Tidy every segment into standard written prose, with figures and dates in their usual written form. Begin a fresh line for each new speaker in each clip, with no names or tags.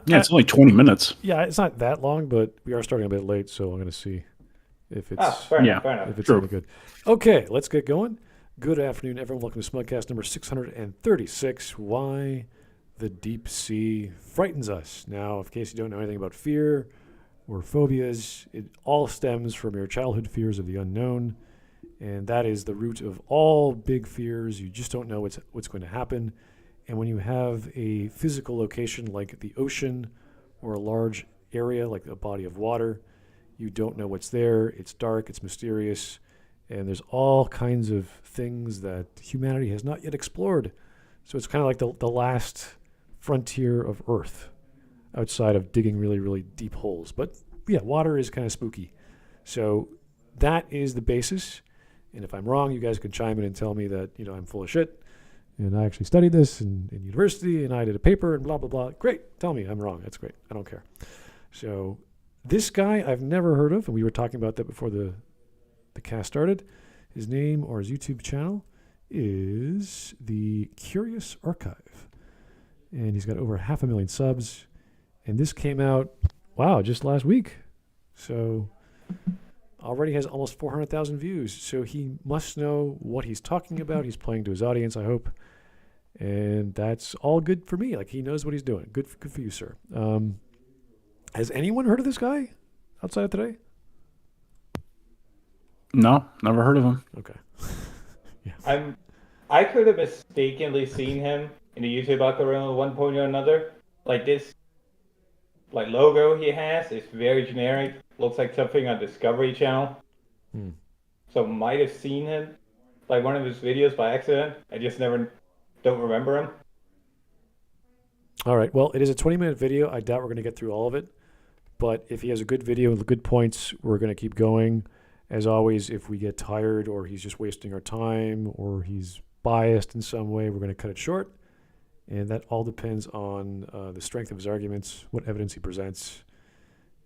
Yeah, it's only 20 minutes.
Yeah, it's not that long, but we are starting a bit late, so I'm going to see if
Ah,
it's
fair
Yeah,
enough, fair enough.
if it's
true.
any good. Okay, let's get going. Good afternoon, everyone. Welcome to Smudcast number 636. Why the deep sea frightens us. Now, in case you don't know anything about fear or phobias, it all stems from your childhood fears of the unknown, and that is the root of all big fears. You just don't know what's going to happen. And when you have a physical location like the ocean or a large area like a body of water, you don't know what's there. It's dark, it's mysterious, and there's all kinds of things that humanity has not yet explored. So it's kind of like the last frontier of Earth outside of digging really, really deep holes. But yeah, water is kind of spooky. So that is the basis. And if I'm wrong, you guys can chime in and tell me that, I'm full of shit. And I actually studied this in university and I did a paper and blah, blah, blah. Great. Tell me I'm wrong. That's great. I don't care. So this guy I've never heard of, and we were talking about that before the cast started. His name or his YouTube channel is The Curious Archive. And he's got over 500,000 subs. And this came out, just last week. So already has almost 400,000 views. So he must know what he's talking about. He's playing to his audience, I hope. And that's all good for me. Like, he knows what he's doing. Good for you, sir. Has anyone heard of this guy outside of today?
No, never heard of him.
Okay.
I could have mistakenly seen him in the YouTube algorithm at one point or another. Like this, logo he has is very generic. Looks like something on Discovery Channel. So might have seen him, like one of his videos by accident. I just don't remember him.
All right. Well, it is a 20-minute video. I doubt we're going to get through all of it. But if he has a good video with good points, we're going to keep going. As always, if we get tired or he's just wasting our time or he's biased in some way, we're going to cut it short. And that all depends on the strength of his arguments, what evidence he presents,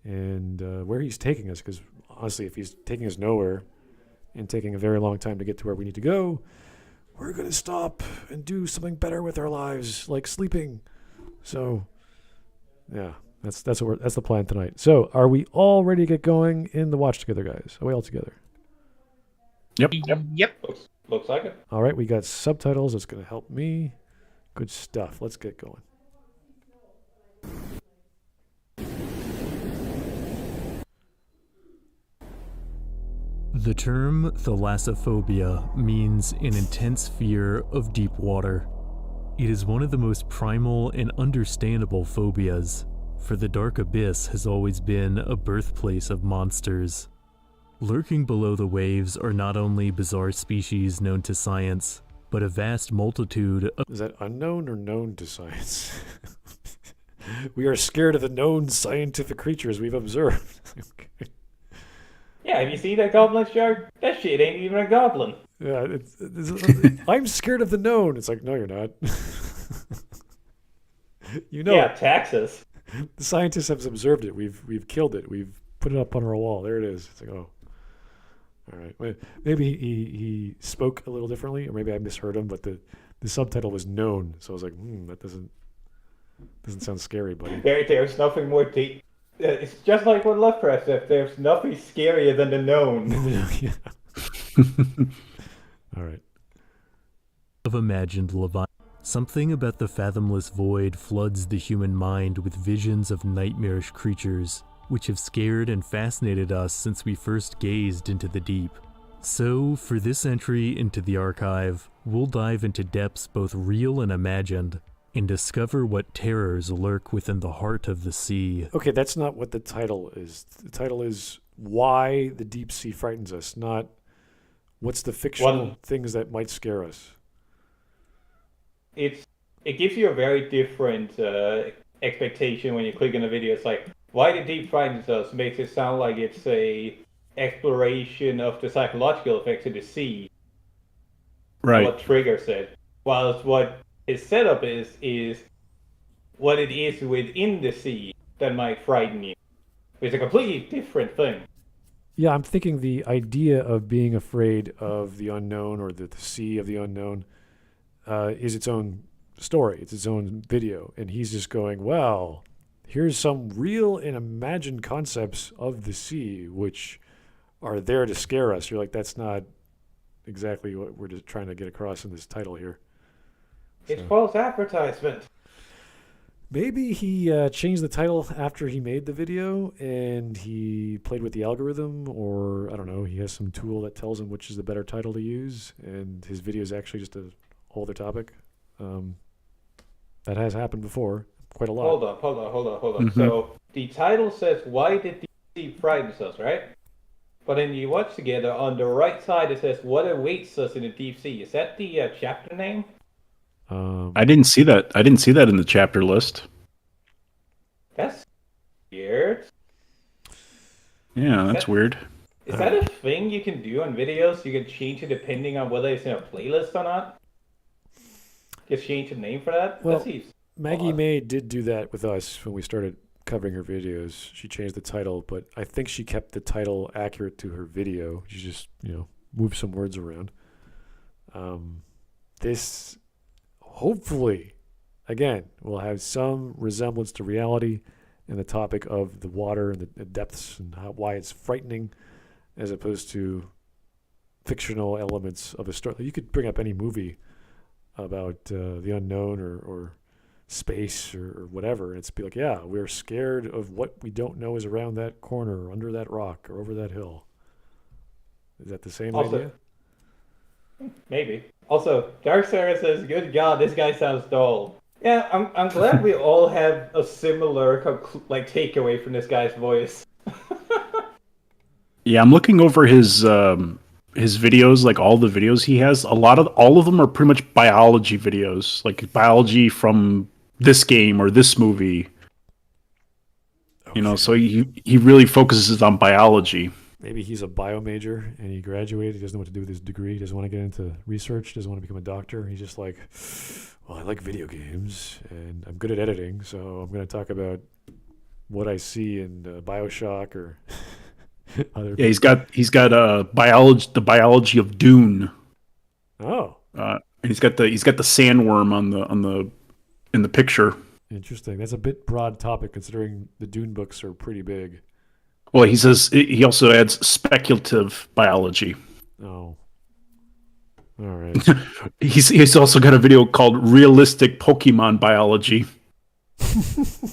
and where he's taking us. Because honestly, if he's taking us nowhere and taking a very long time to get to where we need to go, we're going to stop and do something better with our lives, like sleeping. So, yeah. That's the plan tonight. So, are we all ready to get going in the watch together, guys? Are we all together?
Yep.
Looks like it.
All right, we got subtitles. That's going to help me. Good stuff. Let's get going.
The term Thalassophobia means an intense fear of deep water. It is one of the most primal and understandable phobias, for the dark abyss has always been a birthplace of monsters. Lurking below the waves are not only bizarre species known to science, but a vast multitude of...
Is that unknown or known to science? We are scared of the known scientific creatures we've observed. Okay.
Yeah, have you seen that goblin shark? That shit ain't even a goblin.
Yeah, I'm scared of the known. It's like, no, you're not.
Yeah, taxes.
The scientists have observed it. We've killed it. We've put it up on our wall. There it is. It's like, oh, all right. Maybe he spoke a little differently, or maybe I misheard him. But the subtitle was known, so I was like, that doesn't sound scary, buddy.
There's nothing more deep. It's just like what Lovecraft said. There's nothing scarier than the known.
Yeah. All right.
Of imagined Leviathan. Something about the fathomless void floods the human mind with visions of nightmarish creatures, which have scared and fascinated us since we first gazed into the deep. So, for this entry into the archive, we'll dive into depths both real and imagined, and discover what terrors lurk within the heart of the sea.
Okay, that's not what the title is. The title is Why the Deep Sea Frightens Us, not what's the fictional things that might scare us.
It gives you a very different expectation when you click on the video. It's like, why the deep frightens us makes it sound like it's a exploration of the psychological effects of the sea.
Right.
What triggers it. Whilst what his setup is what it is within the sea that might frighten you. It's a completely different thing.
Yeah, I'm thinking the idea of being afraid of the unknown or the sea of the unknown is its own story. It's its own video. And he's just going, well, here's some real and imagined concepts of the sea, which are there to scare us. You're like, that's not exactly what we're just trying to get across in this title here.
It's false advertisement.
Maybe he changed the title after he made the video and he played with the algorithm, or I don't know, he has some tool that tells him which is the better title to use, and his video is actually just a whole other topic. That has happened before, quite a lot.
Hold on. So the title says, "Why did DC frightens us?" Right? But then you watch together, on the right side it says, "What awaits us in the deep sea." Is that the chapter name?
I didn't see that. I didn't see that in the chapter list.
That's weird.
Yeah, that's weird.
Is that a thing you can do on videos? You can change it depending on whether it's in a playlist or not? Just change the name for that?
Well,
that seems
Maggie
odd.
May did do that with us when we started covering her videos. She changed the title, but I think she kept the title accurate to her video. She just, moved some words around. This, hopefully, again, will have some resemblance to reality and the topic of the water and the depths and why it's frightening, as opposed to fictional elements of a story. You could bring up any movie about the unknown or space or whatever, and it's be like, yeah, we're scared of what we don't know is around that corner or under that rock or over that hill. Is that the same idea?
Maybe. Also, Dark Sarah says, "Good God, this guy sounds dull." Yeah, I'm glad we all have a similar takeaway from this guy's voice.
Yeah, I'm looking over his videos, like all the videos he has. All of them are pretty much biology videos, like biology from this game or this movie.
Okay.
So he really focuses on biology.
Maybe he's a bio major and he graduated. He doesn't know what to do with his degree. He doesn't want to get into research. Doesn't want to become a doctor. He's just like, well, I like video games and I'm good at editing, so I'm going to talk about what I see in BioShock or other.
Yeah, he's got the biology of Dune.
Oh,
And he's got the sandworm in the picture.
interesting. That's a bit broad topic considering the Dune books are pretty big.
Well, he says he also adds speculative biology.
Oh. All right.
He's also got a video called Realistic Pokemon Biology.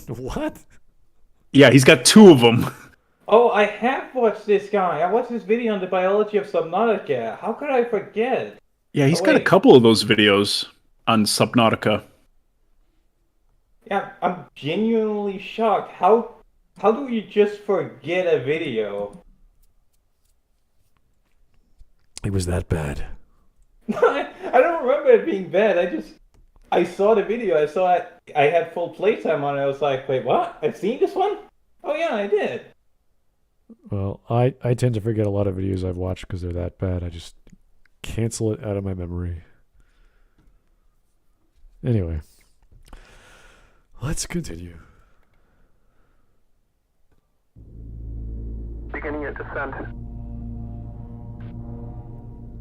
What?
Yeah, he's got two of them.
Oh, I have watched this guy. I watched this video on the biology of Subnautica. How could I forget?
Yeah, he's got a couple of those videos on Subnautica.
Yeah, I'm genuinely shocked. How do you just forget a video?
It was that bad.
I don't remember it being bad. I saw the video. I saw it. I had full playtime on it. I was like, wait, what? I've seen this one? Oh yeah, I did.
Well, I tend to forget a lot of videos I've watched because they're that bad. I just cancel it out of my memory. Anyway, let's continue.
Beginning your descent.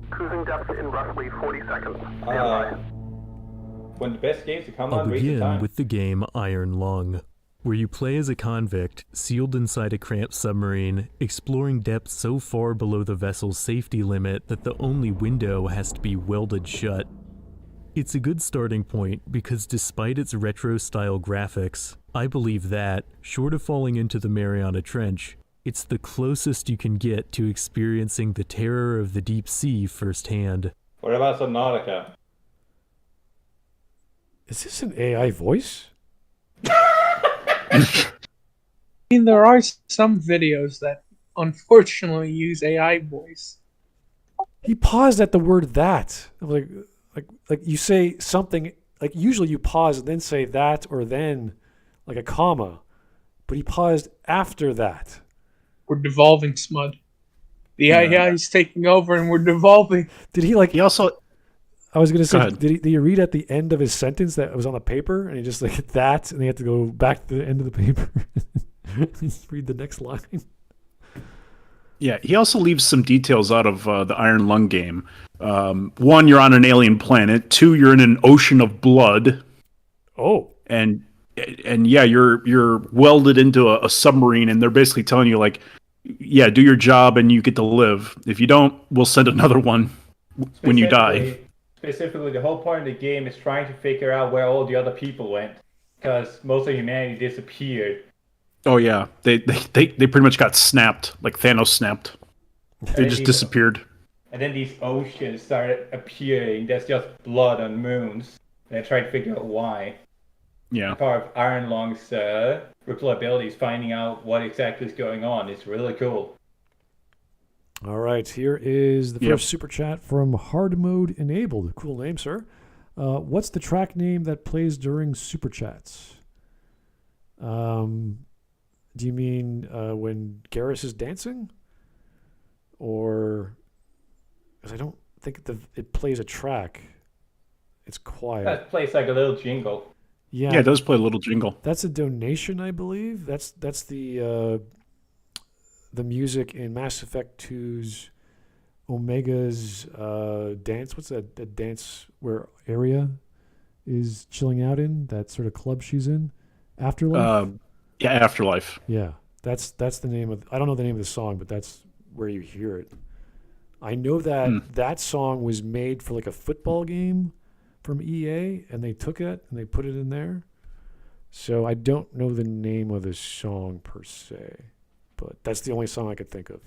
Cruising depth in roughly 40 seconds. Stand by.
One of the best games to come
I'll
on recent
begin
time.
with the game Iron Lung, where you play as a convict sealed inside a cramped submarine, exploring depths so far below the vessel's safety limit that the only window has to be welded shut. It's a good starting point because despite its retro-style graphics, I believe that, short of falling into the Mariana Trench, it's the closest you can get to experiencing the terror of the deep sea firsthand.
What about Subnautica?
Is this an AI voice?
I mean, there are some videos that unfortunately use AI voice.
He paused at the word that. Like you say something, like usually you pause and then say that or then, like a comma. But he paused after that.
We're devolving, Smud. The AI is taking over and we're devolving.
Did he like...
He also...
I was going to say,
Go ahead.
did you read at the end of his sentence that was on the paper and he just like that and he had to go back to the end of the paper and read the next line?
Yeah, he also leaves some details out of the Iron Lung game. One, you're on an alien planet. Two, you're in an ocean of blood.
Oh.
And and yeah, you're welded into a submarine, and they're basically telling you like, yeah, do your job and you get to live. If you don't, we'll send another one when you die.
Specifically, the whole point of the game is trying to figure out where all the other people went, because most of humanity disappeared.
Oh yeah, they pretty much got snapped, like Thanos snapped. They just disappeared.
And then these oceans started appearing. There's just blood on moons. And I tried to figure out why.
Yeah.
Part of Ironlong's replayability is finding out what exactly is going on. It's really cool.
All right, here is the first super chat from Hard Mode Enabled. Cool name, sir. What's the track name that plays during super chats? Do you mean when Garrus is dancing? Or... because I don't think it plays a track. It's quiet.
That plays like a little jingle.
Yeah,
it does play a little jingle.
That's a donation, I believe. That's the music in Mass Effect 2's Omega's dance. What's that dance where Arya is chilling out in? That sort of club she's in? Afterlife?
Yeah, Afterlife.
Yeah, that's the name of... I don't know the name of the song, but that's where you hear it. I know that that song was made for like a football game from EA, and they took it and they put it in there. So I don't know the name of the song per se, but that's the only song I could think of.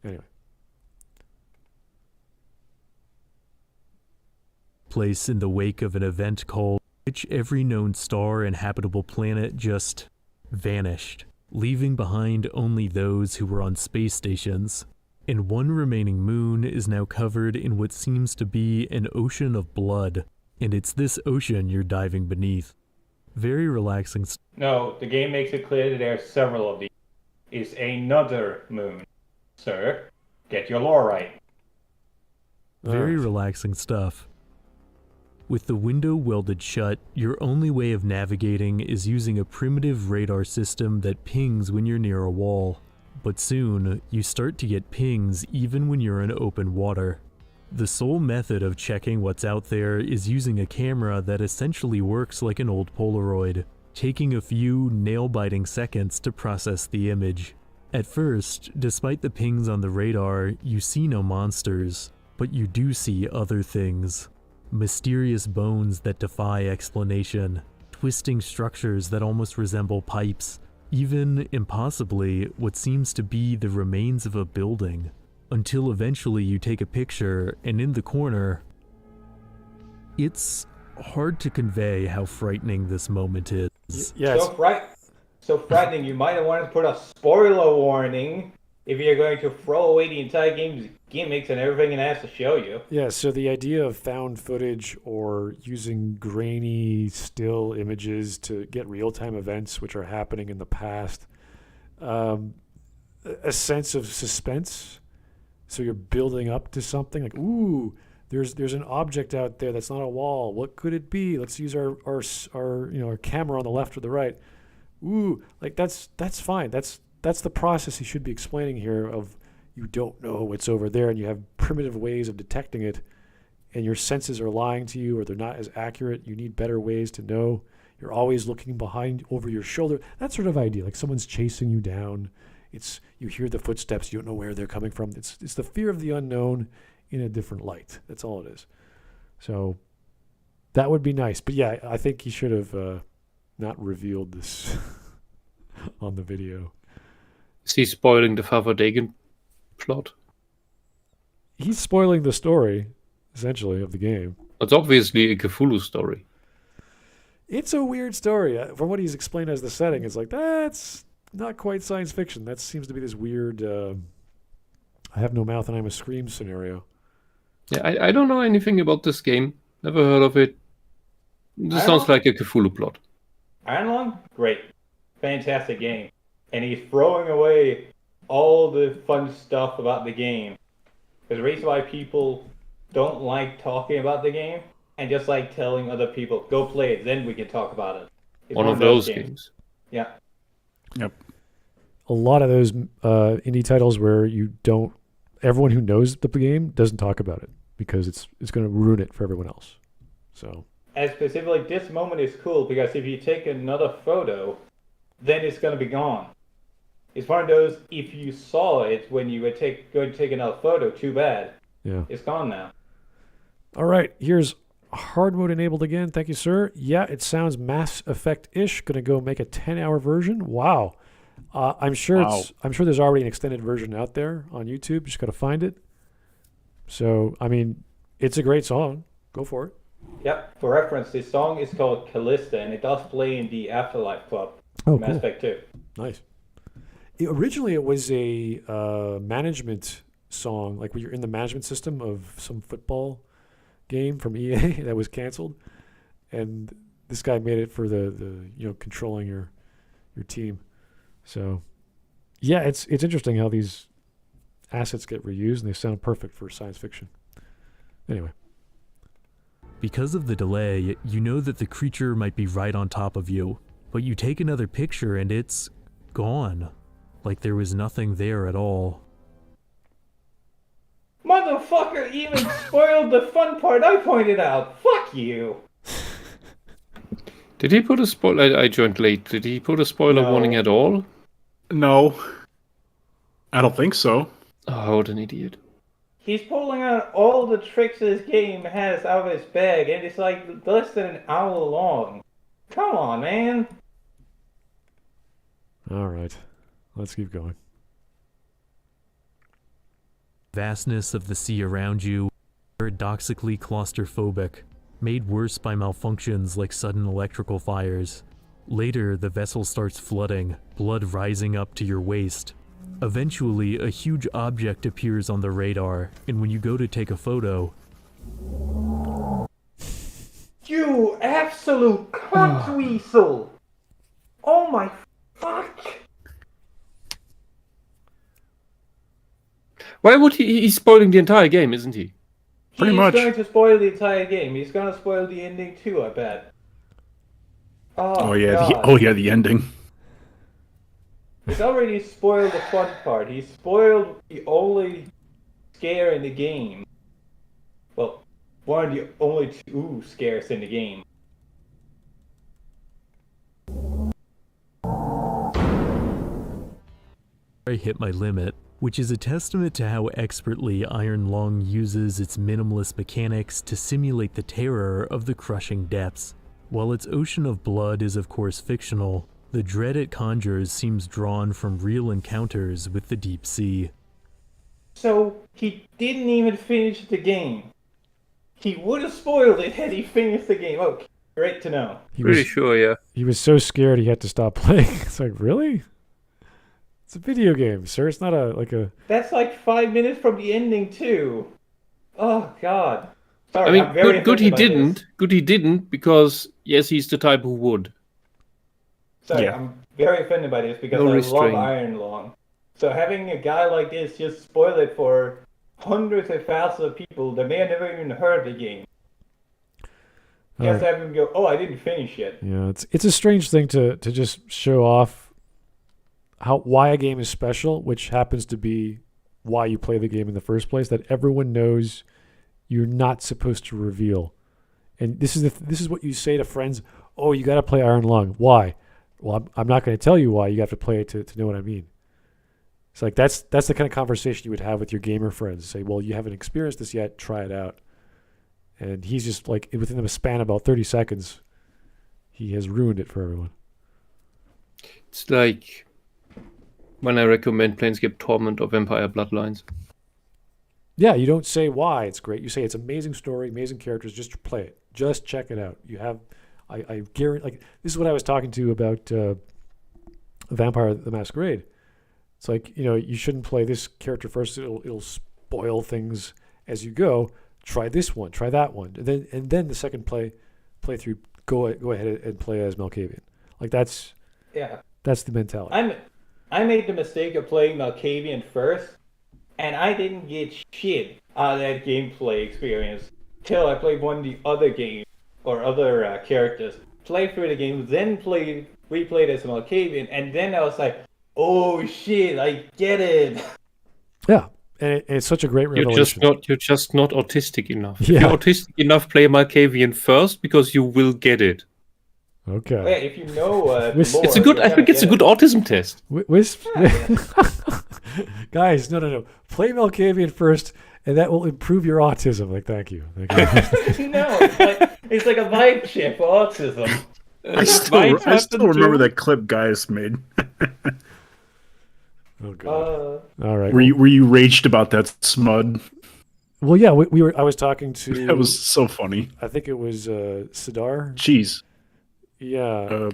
Anyway.
Place in the wake of an event called which every known star and habitable planet just vanished, leaving behind only those who were on space stations. And one remaining moon is now covered in what seems to be an ocean of blood, and it's this ocean you're diving beneath. Very relaxing.
No, the game makes it clear that there are several of these. It's another moon, sir. Get your lore right.
Very relaxing stuff. With the window welded shut, your only way of navigating is using a primitive radar system that pings when you're near a wall. But soon, you start to get pings even when you're in open water. The sole method of checking what's out there is using a camera that essentially works like an old Polaroid, taking a few nail-biting seconds to process the image. At first, despite the pings on the radar, you see no monsters, but you do see other things. Mysterious bones that defy explanation, twisting structures that almost resemble pipes, even, impossibly, what seems to be the remains of a building, until eventually you take a picture, and in the corner... It's hard to convey how frightening this moment is.
Yes.
So frightening, you might have wanted to put a spoiler warning if you're going to throw away the entire game's gimmicks and everything it has to show you.
Yeah, so the idea of found footage or using grainy still images to get real-time events which are happening in the past, a sense of suspense. So you're building up to something like, ooh, there's an object out there that's not a wall. What could it be? Let's use our camera on the left or the right. Ooh, like that's fine. That's the process he should be explaining here of you don't know what's over there and you have primitive ways of detecting it and your senses are lying to you or they're not as accurate. You need better ways to know. You're always looking behind over your shoulder. That sort of idea, like someone's chasing you down. You hear the footsteps, you don't know where they're coming from. It's the fear of the unknown in a different light. That's all it is. So that would be nice. But yeah, I think he should have not revealed this on the video.
Is he spoiling the Favadegan plot?
He's spoiling the story, essentially, of the game.
It's obviously a Cthulhu story.
It's a weird story. From what he's explained as the setting, it's like, that's not quite science fiction. That seems to be this weird, I have no mouth and I'm a scream scenario.
Yeah, I don't know anything about this game. Never heard of it. This sounds like a Cthulhu plot.
Ironlong? Great. Fantastic game. And he's throwing away all the fun stuff about the game. There's a reason why people don't like talking about the game and just like telling other people, go play it, then we can talk about it. It's
one of those games.
Yeah.
Yep.
A lot of those indie titles where everyone who knows the game doesn't talk about it because it's going to ruin it for everyone else. So
And specifically, this moment is cool because if you take another photo, then it's going to be gone. It's one of those, if you saw it when you would go to take another photo, too bad.
Yeah.
It's gone now.
All right, here's hard mode enabled again. Thank you, sir. Yeah, it sounds Mass Effect-ish. Gonna go make a 10-hour version. Wow. I'm sure there's already an extended version out there on YouTube. Just gotta find it. So, I mean, it's a great song. Go for it.
Yep. For reference, this song is called Callista, and it does play in the Afterlife Club.
Oh,
Mass Effect 2.
Nice. Originally, it was a management song, like when you're in the management system of some football game from EA that was canceled, and this guy made it for the controlling your team. So, yeah, it's interesting how these assets get reused and they sound perfect for science fiction. Anyway.
Because of the delay, you know that the creature might be right on top of you, but you take another picture and it's gone. Like there was nothing there at all.
Motherfucker even spoiled the fun part I pointed out. Fuck you.
Did he put a spoiler? I joined late. Did he put a spoiler warning at all?
No. I don't think so.
Oh, what an idiot.
He's pulling out all the tricks this game has out of his bag, and it's like less than an hour long. Come on, man.
All right. Let's keep going.
Vastness of the sea around you, paradoxically claustrophobic, made worse by malfunctions like sudden electrical fires. Later, the vessel starts flooding, blood rising up to your waist. Eventually, a huge object appears on the radar, and when you go to take a photo...
You absolute cunt weasel! Oh my fuck!
Why would he? He's spoiling the entire game, isn't he?
Pretty much.
He's going to spoil the entire game. He's going to spoil the ending too, I bet.
Oh yeah,
God.
the ending.
He's already spoiled the fun part. He spoiled the only scare in the game. Well, one of the only two scares in the game.
I hit my limit, which is a testament to how expertly Iron Lung uses its minimalist mechanics to simulate the terror of the crushing depths. While its ocean of blood is of course fictional, the dread it conjures seems drawn from real encounters with the deep sea.
So, he didn't even finish the game. He would have spoiled it had he finished the game. Okay, great to know.
Pretty sure, yeah.
He was so scared he had to stop playing. It's like, really? It's a video game, sir. It's not a...
That's like 5 minutes from the ending too. Oh God. Sorry,
I mean,
I'm very
good he
offended by this.
didn't. Good he didn't, because, yes, he's the type who would.
Sorry,
Yeah.
I'm very offended by this because
No
I
restraint.
love Iron Lung. So having a guy like this just spoil it for hundreds of thousands of people that may have never even heard of the game. Just have him go, oh, I didn't finish yet.
Yeah, it's a strange thing to just show off why a game is special, which happens to be why you play the game in the first place, that everyone knows you're not supposed to reveal. And this is what you say to friends, oh, you got to play Iron Lung. Why? Well, I'm not going to tell you why. You have to play it to know what I mean. It's like that's the kind of conversation you would have with your gamer friends. Say, well, you haven't experienced this yet. Try it out. And he's just like, within a span of about 30 seconds, he has ruined it for everyone.
It's like when I recommend Planescape Torment or Vampire Bloodlines.
Yeah, you don't say why it's great. You say it's amazing story, amazing characters. Just play it. Just check it out. You have, I guarantee. Like this is what I was talking to about Vampire the Masquerade. It's like, you shouldn't play this character first. It'll spoil things as you go. Try this one. Try that one. And then the second playthrough, go ahead and play as Malkavian. Like that's the mentality.
I made the mistake of playing Malkavian first, and I didn't get shit out of that gameplay experience till I played one of the other games or other characters. Played through the game, then replayed as Malkavian, and then I was like, oh shit, I get it.
Yeah, And it's such a great
You're
revelation.
you're just not autistic enough. If
Yeah.
you're autistic enough, play Malkavian first because you will get it.
Okay.
Oh, yeah, if you know the
Wisp-
lore,
It's a good.
you're
I think
gonna
it's a
get
good autism test.
Wisp. Guys, no. Play Malkavian first, and that will improve your autism. Like, thank you.
it. No, it's like a vibe chip for autism.
I still remember that clip Gaius made.
Oh god. All right.
Were you raged about that, Smud?
Well, yeah, we were. I was talking to.
That was so funny.
I think it was Sidar.
Jeez.
Yeah.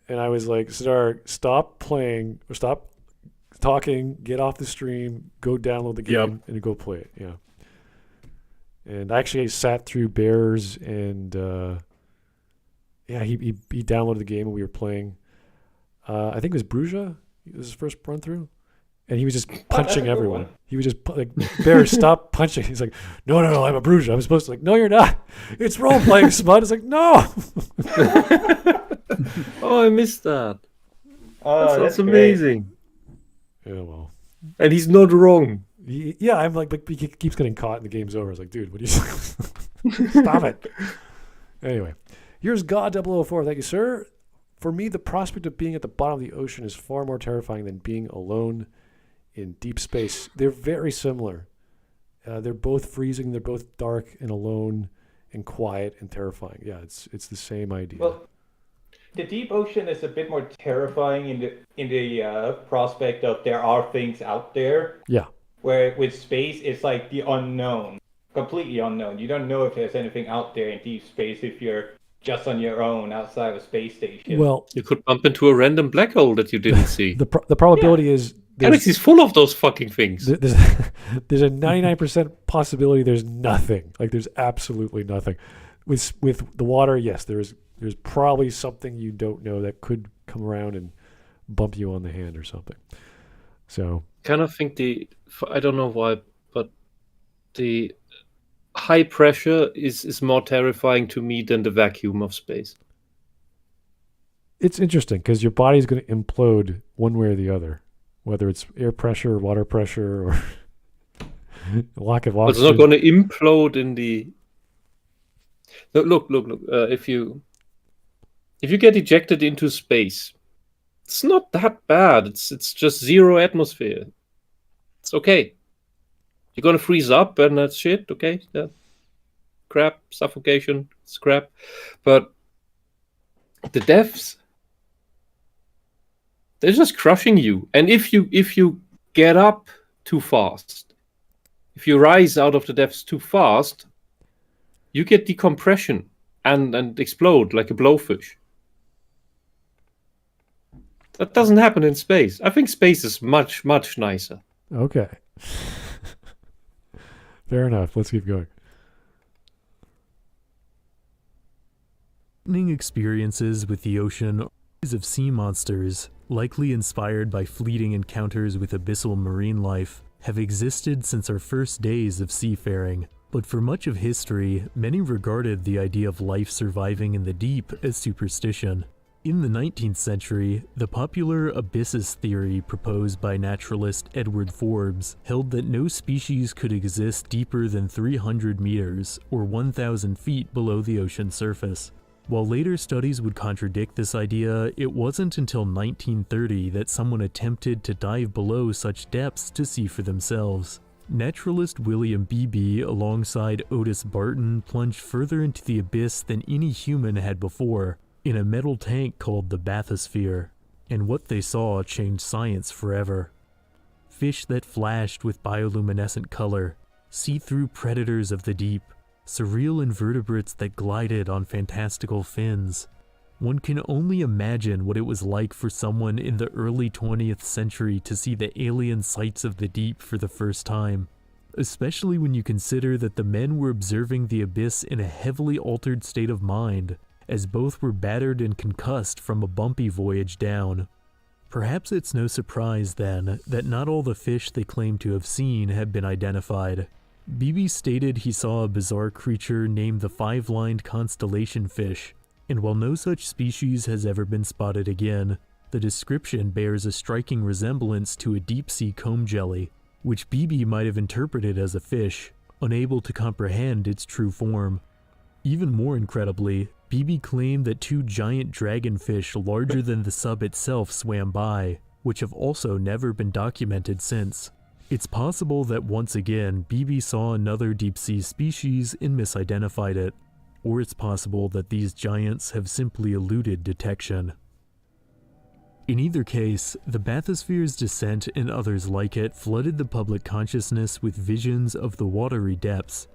And I was like, Sidar, stop playing or stop talking. Get off the stream. Go download the game and go play it. Yeah. And I actually sat through Bears and he downloaded the game and we were playing. I think it was Bruja. It was his first run through. And he was just punching everyone. He was just like, Bear, stop punching. He's like, no, I'm a Bruja. I'm supposed to no, you're not. It's role playing, Smud. It's like, no.
Oh, I missed that. That's
great.
amazing.
Yeah, well.
And he's not wrong.
Yeah, I'm like, but he keeps getting caught and the game's over. I was like, dude, what are you stop it. Anyway, here's God004. Thank you, sir. For me, the prospect of being at the bottom of the ocean is far more terrifying than being alone in deep space. They're very similar. They're both freezing. They're both dark and alone and quiet and terrifying. Yeah, it's the same idea.
Well, the deep ocean is a bit more terrifying in the prospect of there are things out there.
Yeah.
Where with space, it's like the unknown, completely unknown. You don't know if there's anything out there in deep space if you're just on your own outside of a space station.
Well,
you could bump into a random black hole that you didn't see.
The probability is
Galaxy's full of those fucking things.
There's a 99% possibility there's nothing. Like there's absolutely nothing. With the water, yes, there's probably something you don't know that could come around and bump you on the hand or something. So
kind of think I don't know why, but the high pressure is more terrifying to me than the vacuum of space.
It's interesting because your body's going to implode one way or the other, whether it's air pressure, water pressure, or lack of oxygen.
It's not going to implode in the. Look. If you get ejected into space, it's not that bad. It's just zero atmosphere. It's okay. You're going to freeze up and that's shit, okay? Yeah. Crap, suffocation, it's crap. But the depths, they're just crushing you. And if you get up too fast, if you rise out of the depths too fast, you get decompression and explode like a blowfish. That doesn't happen in space. I think space is much, much nicer.
Okay. Fair enough. Let's keep going.
Experiences with the ocean of sea monsters, likely inspired by fleeting encounters with abyssal marine life, have existed since our first days of seafaring. But for much of history, many regarded the idea of life surviving in the deep as superstition. In the 19th century, the popular abyssus theory proposed by naturalist Edward Forbes held that no species could exist deeper than 300 meters, or 1,000 feet below the ocean surface. While later studies would contradict this idea, it wasn't until 1930 that someone attempted to dive below such depths to see for themselves. Naturalist William Beebe alongside Otis Barton plunged further into the abyss than any human had before, in a metal tank called the bathysphere, and what they saw changed science forever. Fish that flashed with bioluminescent color, see-through predators of the deep, surreal invertebrates that glided on fantastical fins. One can only imagine what it was like for someone in the early 20th century to see the alien sights of the deep for the first time, especially when you consider that the men were observing the abyss in a heavily altered state of mind, as both were battered and concussed from a bumpy voyage down. Perhaps it's no surprise, then, that not all the fish they claim to have seen have been identified. Beebe stated he saw a bizarre creature named the five-lined constellation fish, and while no such species has ever been spotted again, the description bears a striking resemblance to a deep-sea comb jelly. which BB might have interpreted as a fish, unable to comprehend its true form. Even more incredibly, BB claimed that 2 giant dragonfish larger than the sub itself swam by, which have also never been documented since. It's possible that once again, BB saw another deep-sea species and misidentified it, or it's possible that these giants have simply eluded detection. In either case, the bathysphere's descent and others like it flooded the public consciousness with visions of the watery depths.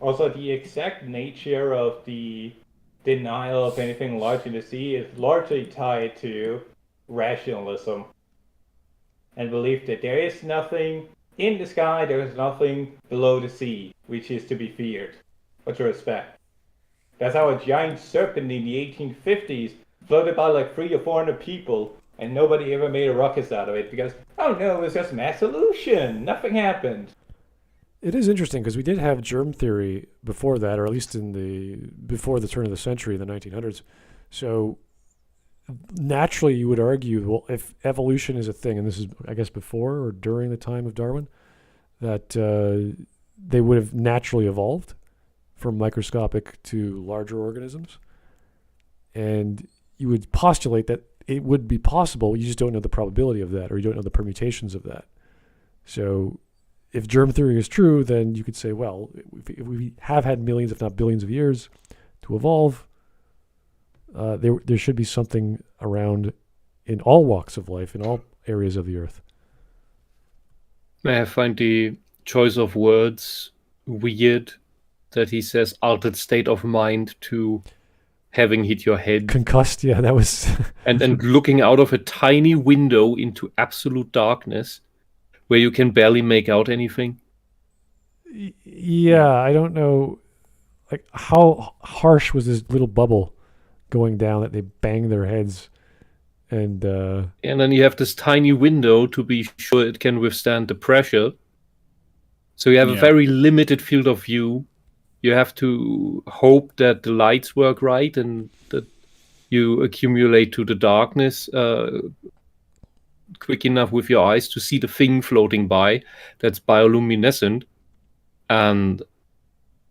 Also, the exact nature of the denial of anything large in the sea is largely tied to rationalism and belief that there is nothing in the sky, there is nothing below the sea, which is to be feared or to respect. That's how a giant serpent in the 1850s floated by like 300 or 400 people, and nobody ever made a ruckus out of it because, oh no, it was just mass illusion, nothing happened.
It is interesting because we did have germ theory before that, or at least before the turn of the century, in the 1900s. So naturally, you would argue, well, if evolution is a thing, and this is, I guess, before or during the time of Darwin, that they would have naturally evolved from microscopic to larger organisms. And you would postulate that it would be possible, you just don't know the probability of that, or you don't know the permutations of that. So if germ theory is true, then you could say, well, if we have had millions, if not billions of years to evolve, there should be something around in all walks of life, in all areas of the earth.
I find the choice of words weird, that he says altered state of mind to having hit your head.
Concussed, yeah, that was...
and looking out of a tiny window into absolute darkness where you can barely make out anything.
Yeah, I don't know, like, how harsh was this little bubble going down that they bang their heads, and
then you have this tiny window to be sure it can withstand the pressure. So you have a very limited field of view. You have to hope that the lights work right and that you accumulate to the darkness quick enough with your eyes to see the thing floating by that's bioluminescent. And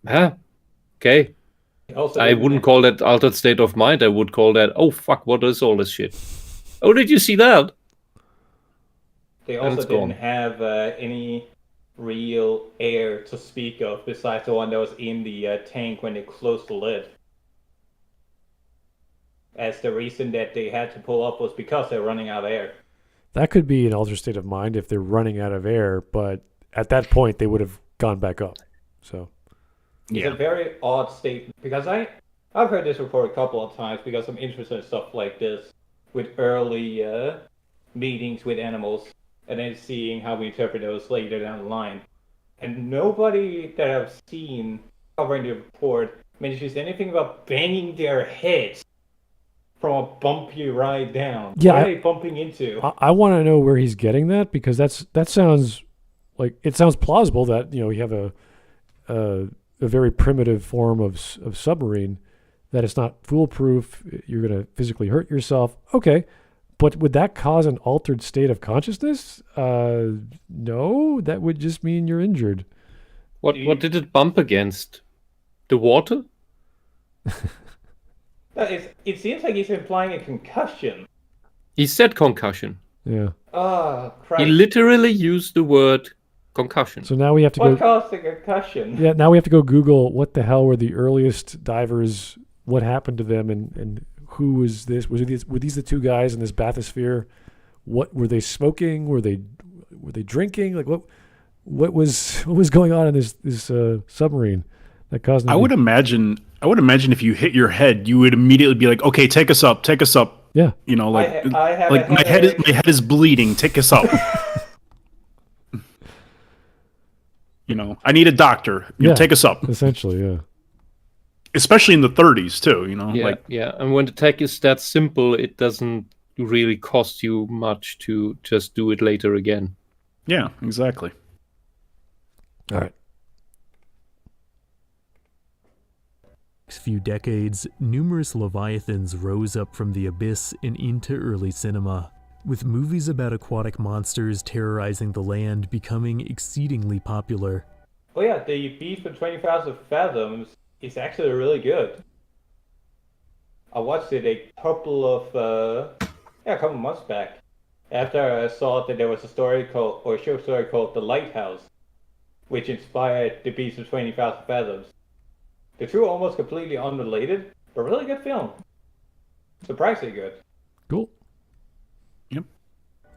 okay. I wouldn't call that altered state of mind. I would call that, oh fuck, what is all this shit? Oh, did you see that?
They also didn't have any real air to speak of besides the one that was in the tank when they closed the lid. As the reason that they had to pull up was because they're running out of air.
That could be an altered state of mind if they're running out of air, but at that point they would have gone back up. So
it's a very odd statement because I've heard this report a couple of times because I'm interested in stuff like this with early meetings with animals and then seeing how we interpret those later down the line. And nobody that I've seen covering the report mentions anything about banging their heads from a bumpy ride down.
Yeah,
what are they bumping into?
I want to know where he's getting that, because that sounds like, it sounds plausible that, you have a very primitive form of submarine, that it's not foolproof, you're going to physically hurt yourself. Okay, but would that cause an altered state of consciousness? No, that would just mean you're injured.
What did it bump against? The water?
It seems like he's implying a concussion.
He said concussion.
Yeah.
Oh, Christ.
He literally used the word concussion.
So now we have to
What caused the concussion?
Yeah, now we have to go Google what the hell were the earliest divers, what happened to them, and who was this? Were these the two guys in this bathysphere? What were they smoking? Were they drinking? Like what was going on in this submarine that caused them
I would imagine if you hit your head, you would immediately be like, "Okay, take us up."
Yeah.
My head is bleeding. Take us up. I need a doctor. Take us up.
Essentially, yeah.
Especially in the 30s too,
Yeah. And when the tech is that simple, it doesn't really cost you much to just do it later again.
Yeah, exactly.
All right.
Next few decades, numerous leviathans rose up from the abyss and into early cinema. with movies about aquatic monsters terrorizing the land becoming exceedingly popular.
Oh yeah, the Beast with 20,000 Fathoms is actually really good. I watched it a couple months back. After I saw that there was a short story called The Lighthouse, which inspired The Beast with 20,000 Fathoms. The two are almost completely unrelated, but really good film. Surprisingly good.
Cool.
Yep.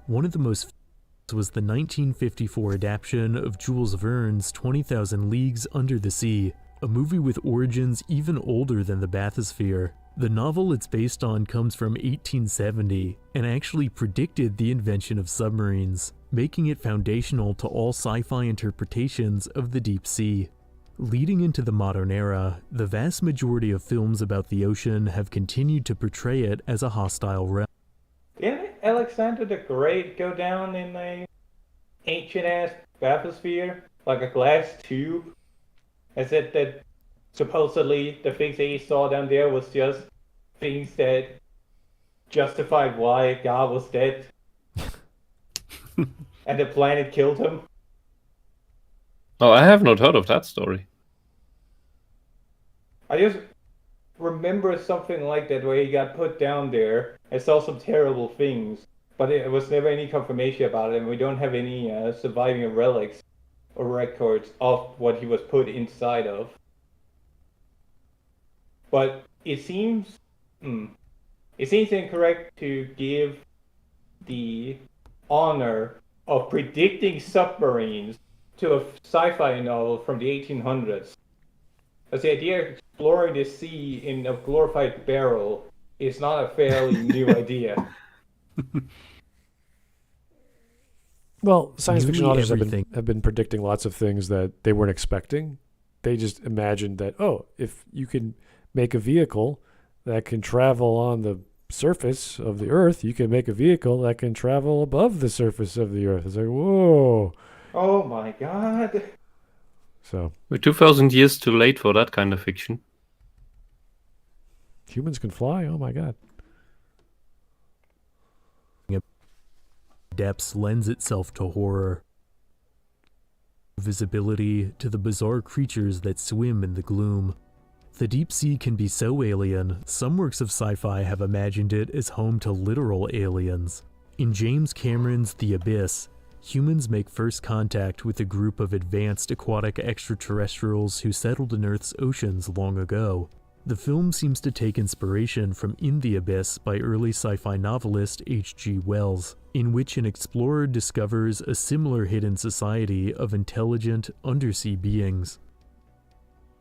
One of the most was the 1954 adaptation of Jules Verne's 20,000 Leagues Under the Sea, a movie with origins even older than the bathysphere. The novel it's based on comes from 1870 and actually predicted the invention of submarines, making it foundational to all sci-fi interpretations of the deep sea. Leading into the modern era, the vast majority of films about the ocean have continued to portray it as a hostile realm.
Didn't Alexander the Great go down in a ancient-ass bathysphere? Like a glass tube? As if that supposedly the things that he saw down there was just things that justified why God was dead. And the planet killed him.
Oh, I have not heard of that story.
I just remember something like that where he got put down there and saw some terrible things, but it was never any confirmation about it, and we don't have any surviving relics or records of what he was put inside of. But it seems incorrect to give the honor of predicting submarines to a sci-fi novel from the 1800s. As the idea of exploring the sea in a glorified barrel is not a fairly new idea.
Well, science fiction
Nearly
authors
everything.
have been predicting lots of things that they weren't expecting. They just imagined that, if you can make a vehicle that can travel on the surface of the Earth, you can make a vehicle that can travel above the surface of the Earth. It's like, whoa.
Oh my god.
So
We're 2,000 years too late for that kind of fiction.
humans can fly? Oh my god.
Depths lends itself to horror. Visibility to the bizarre creatures that swim in the gloom. The deep sea can be so alien, some works of sci-fi have imagined it as home to literal aliens. In James Cameron's The Abyss, humans make first contact with a group of advanced aquatic extraterrestrials who settled in Earth's oceans long ago. The film seems to take inspiration from In the Abyss by early sci-fi novelist H.G. Wells, in which an explorer discovers a similar hidden society of intelligent, undersea beings.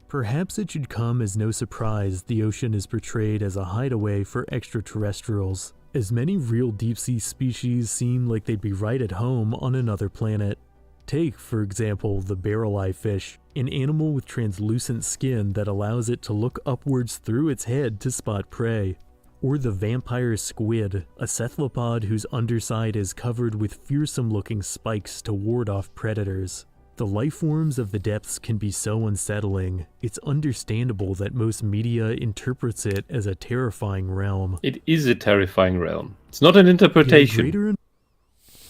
Perhaps it should come as no surprise the ocean is portrayed as a hideaway for extraterrestrials, as many real deep-sea species seem like they'd be right at home on another planet. Take, for example, the barrel-eye fish, an animal with translucent skin that allows it to look upwards through its head to spot prey. Or the vampire squid, a cephalopod whose underside is covered with fearsome-looking spikes to ward off predators. The life forms of the depths can be so unsettling, it's understandable that most media interprets it as a terrifying realm.
It is a terrifying realm. It's not an interpretation.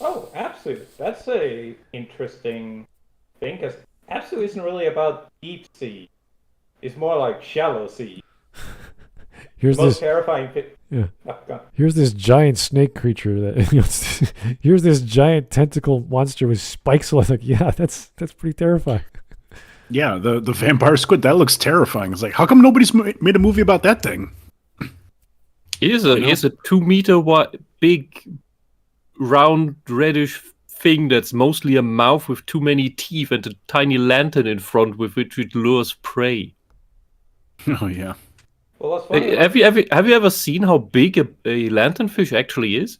Oh, Abzû. That's a interesting thing, because Abzû isn't really about deep sea. It's more like shallow sea.
Here's
The most
this
terrifying thing.
yeah.
Oh, God.
Here's this giant snake creature that here's this giant tentacle monster with spikes. I was like, yeah, that's pretty terrifying.
Yeah, the vampire squid, that looks terrifying. It's like, how come nobody's made a movie about that thing?
It is a 2 meter wide, big, round, reddish thing that's mostly a mouth with too many teeth and a tiny lantern in front with which it lures prey.
Oh, yeah.
Well, that's funny.
Have you ever seen how big a lanternfish actually is?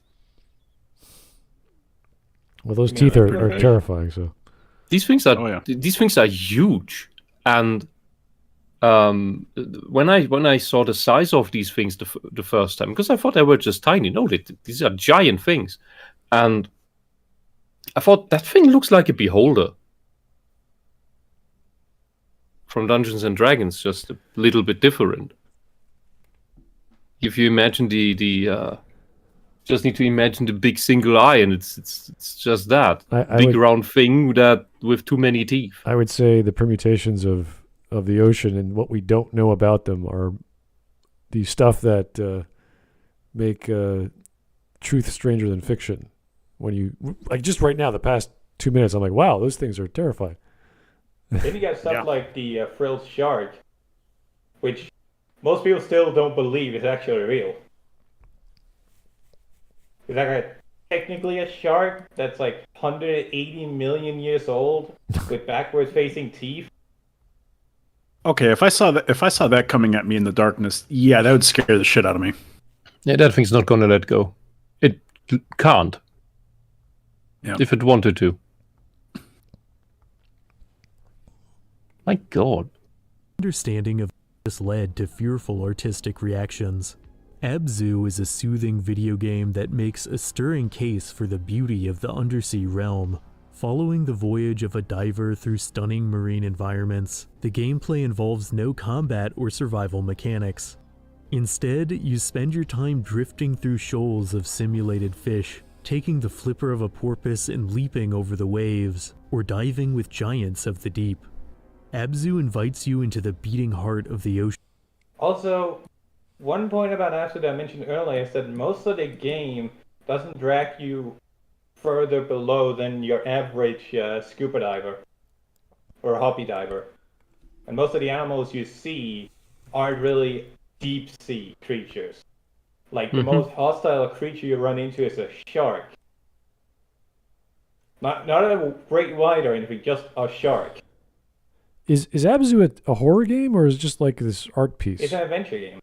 Well, those
Yeah,
teeth
they're
are
pretty
terrifying. So
These things are
Oh, yeah.
these things are huge, and when I saw the size of these things the first time, because I thought they were just tiny. No, these are giant things, and I thought that thing looks like a beholder from Dungeons and Dragons, just a little bit different. If you imagine the Just need to imagine the big single eye, and it's just that
I
big
would-
round thing that with too many teeth.
I would say the permutations of the ocean and what we don't know about them are the stuff that make truth stranger than fiction. When you like just right now, the past 2 minutes, I'm like, wow, those things are terrifying.
Then you got stuff
Yeah.
like the frilled shark, which most people still don't believe is actually real. Is that technically a shark that's like 180 million years old with backwards facing teeth?
Okay, if I saw that coming at me in the darkness, yeah, that would scare the shit out of me.
Yeah, that thing's not going to let go. It can't.
Yeah.
If it wanted to. My God.
Understanding of this led to fearful artistic reactions. Abzû is a soothing video game that makes a stirring case for the beauty of the undersea realm. Following the voyage of a diver through stunning marine environments, the gameplay involves no combat or survival mechanics. Instead, you spend your time drifting through shoals of simulated fish, taking the flipper of a porpoise and leaping over the waves, or diving with giants of the deep. Abzû invites you into the beating heart of the ocean.
Also, one point about Abzû that I mentioned earlier is that most of the game doesn't drag you further below than your average scuba diver or hobby diver. And most of the animals you see aren't really deep sea creatures. Like the most hostile creature you run into is a shark. Not a great white or anything, just a shark.
Is Abzû a horror game or is it just like this art piece?
It's an adventure game.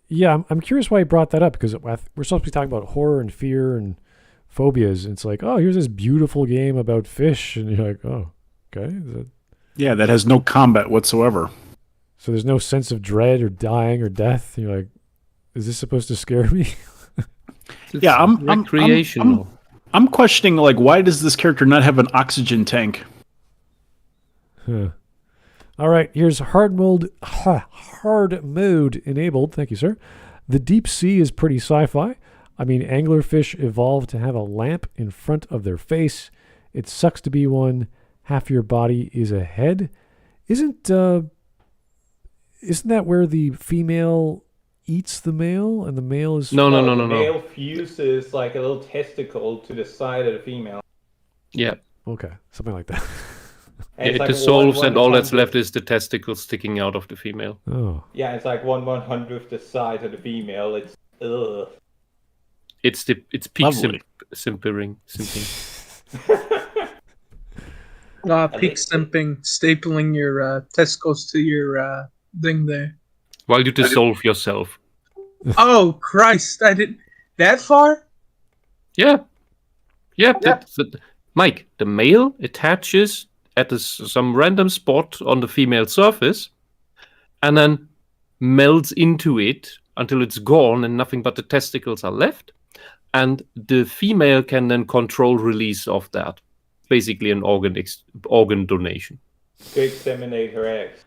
Yeah, I'm curious why you brought that up because we're supposed to be talking about horror and fear and phobias. And it's like, oh, here's this beautiful game about fish, and you're like, oh, okay.
Yeah, that has no combat whatsoever.
So there's no sense of dread or dying or death. You're like, is this supposed to scare me?
Yeah,
recreational.
I'm questioning, like, why does this character not have an oxygen tank?
Huh. All right, here's hard mode enabled. Thank you, sir. The deep sea is pretty sci-fi. I mean, anglerfish evolved to have a lamp in front of their face. It sucks to be one. Half your body is a head. Isn't that where the female eats the male and the male is...
No.
The male fuses like a little testicle to the side of the female.
Yeah.
Okay, something like that.
And it's
It
like
dissolves, and all that's
1/100th.
left is the testicle sticking out of the female.
Oh.
Yeah, it's like 1/100th the size of the female. It's ugh.
It's peak
Lovely.
simping.
Peak simping, stapling your testicles to your thing there.
While you dissolve yourself.
Oh, Christ, I didn't... That far?
Yeah. Mike, the male attaches at some random spot on the female surface and then melts into it until it's gone and nothing but the testicles are left. And the female can then control release of that. Basically an organ donation.
To exterminate her eggs.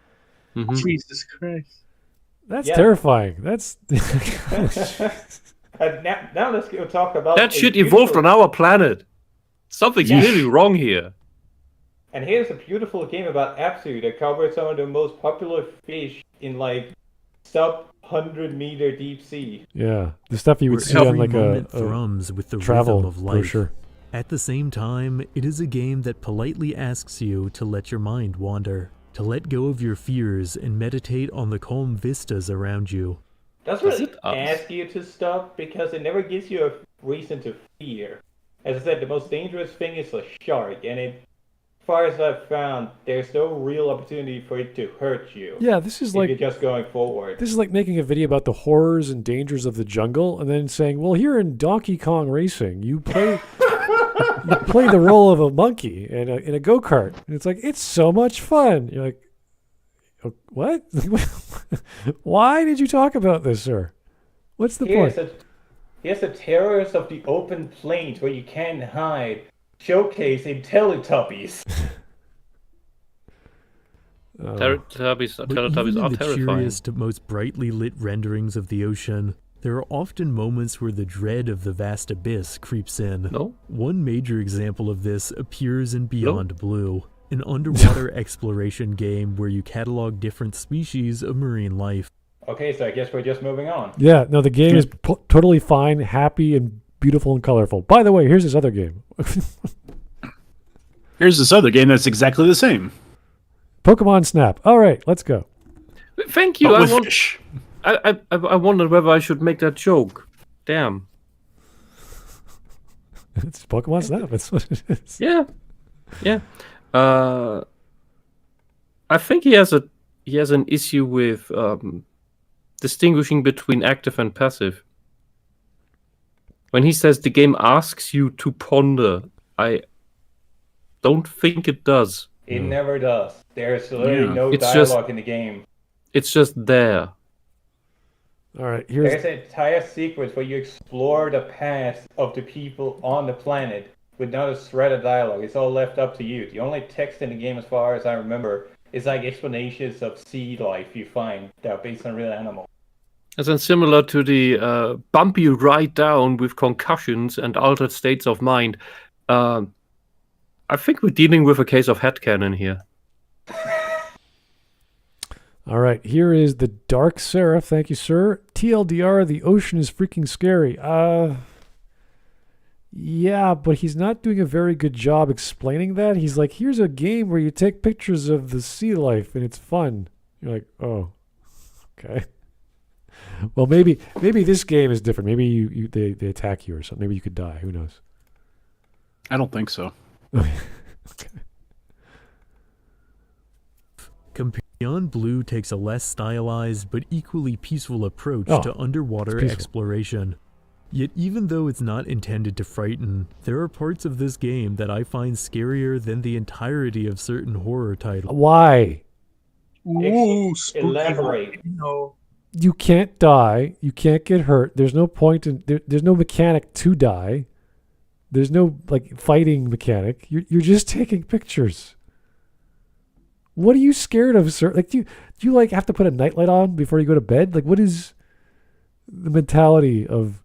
Mm-hmm.
Jesus Christ.
That's
Yeah.
terrifying. That's...
And now let's go talk about
That
a
shit evolved on
beautiful-
our planet. Something's
Yeah.
really wrong here.
And here's a beautiful game about Abzû that covers some of the most popular fish in like sub-100-meter deep sea.
Yeah, the stuff you would
Where
see on
every
like
moment
a
thrums with the
travel
rhythm of life.
brochure.
At the same time, it is a game that politely asks you to let your mind wander, to let go of your fears and meditate on the calm vistas around you.
Doesn't really
it us?
ask you to stop because it never gives you a reason to fear. As I said, the most dangerous thing is a shark, and as far as I've found, there's no real opportunity for it to hurt you.
Yeah, this is
if
like
you're just going forward.
this is like making a video about the horrors and dangers of the jungle, and then saying, "Well, here in Donkey Kong Racing, you play the role of a monkey in a go kart, and it's like it's so much fun." You're like, "Oh, what? Why did you talk about this, sir? What's the point?"
Here's the terrors of the open plains where you can't hide. Showcase in Teletubbies.
Teletubbies
But even
are
the
terrifying.
cheeriest, most brightly lit renderings of the ocean, There are often moments where the dread of the vast abyss creeps in.
No?
One major example of this appears in Beyond Blue, an underwater exploration game where you catalog different species of marine life.
Okay, so I guess we're just moving on.
Yeah, no, the game is totally fine, happy, and beautiful and colorful. By the way, here's this other game.
Here's this other game that's exactly the same.
Pokemon Snap. All right, let's go.
Thank you.
But with fish.
I wondered whether I should make that joke. Damn.
It's Pokemon Snap. That's what it is.
Yeah. I think he has an issue with distinguishing between active and passive. When he says the game asks you to ponder, I don't think it does.
It never does. There's literally no
It's
dialogue in the game.
It's just there.
All right,
There's an entire sequence where you explore the past of the people on the planet with not a thread of dialogue. It's all left up to you. The only text in the game, as far as I remember, is like explanations of sea life you find that are based on real animals.
And then similar to the bumpy ride down with concussions and altered states of mind, I think we're dealing with a case of headcanon here.
All right, here is the Dark Seraph. Thank you, sir. TLDR, the ocean is freaking scary. Yeah, but he's not doing a very good job explaining that. He's like, here's a game where you take pictures of the sea life and it's fun. You're like, oh, okay. Well, maybe this game is different. Maybe they attack you or something. Maybe you could die. Who knows?
I don't think so.
Okay.
Beyond Blue takes a less stylized but equally peaceful approach to underwater exploration. Yet even though it's not intended to frighten, there are parts of this game that I find scarier than the entirety of certain horror titles.
Why?
Ooh, spooky.
Elaborate.
No.
You can't die. You can't get hurt. There's no point in there's no mechanic to die. There's no like fighting mechanic. You're just taking pictures. What are you scared of, sir? Like, do you like have to put a nightlight on before you go to bed? Like, what is the mentality of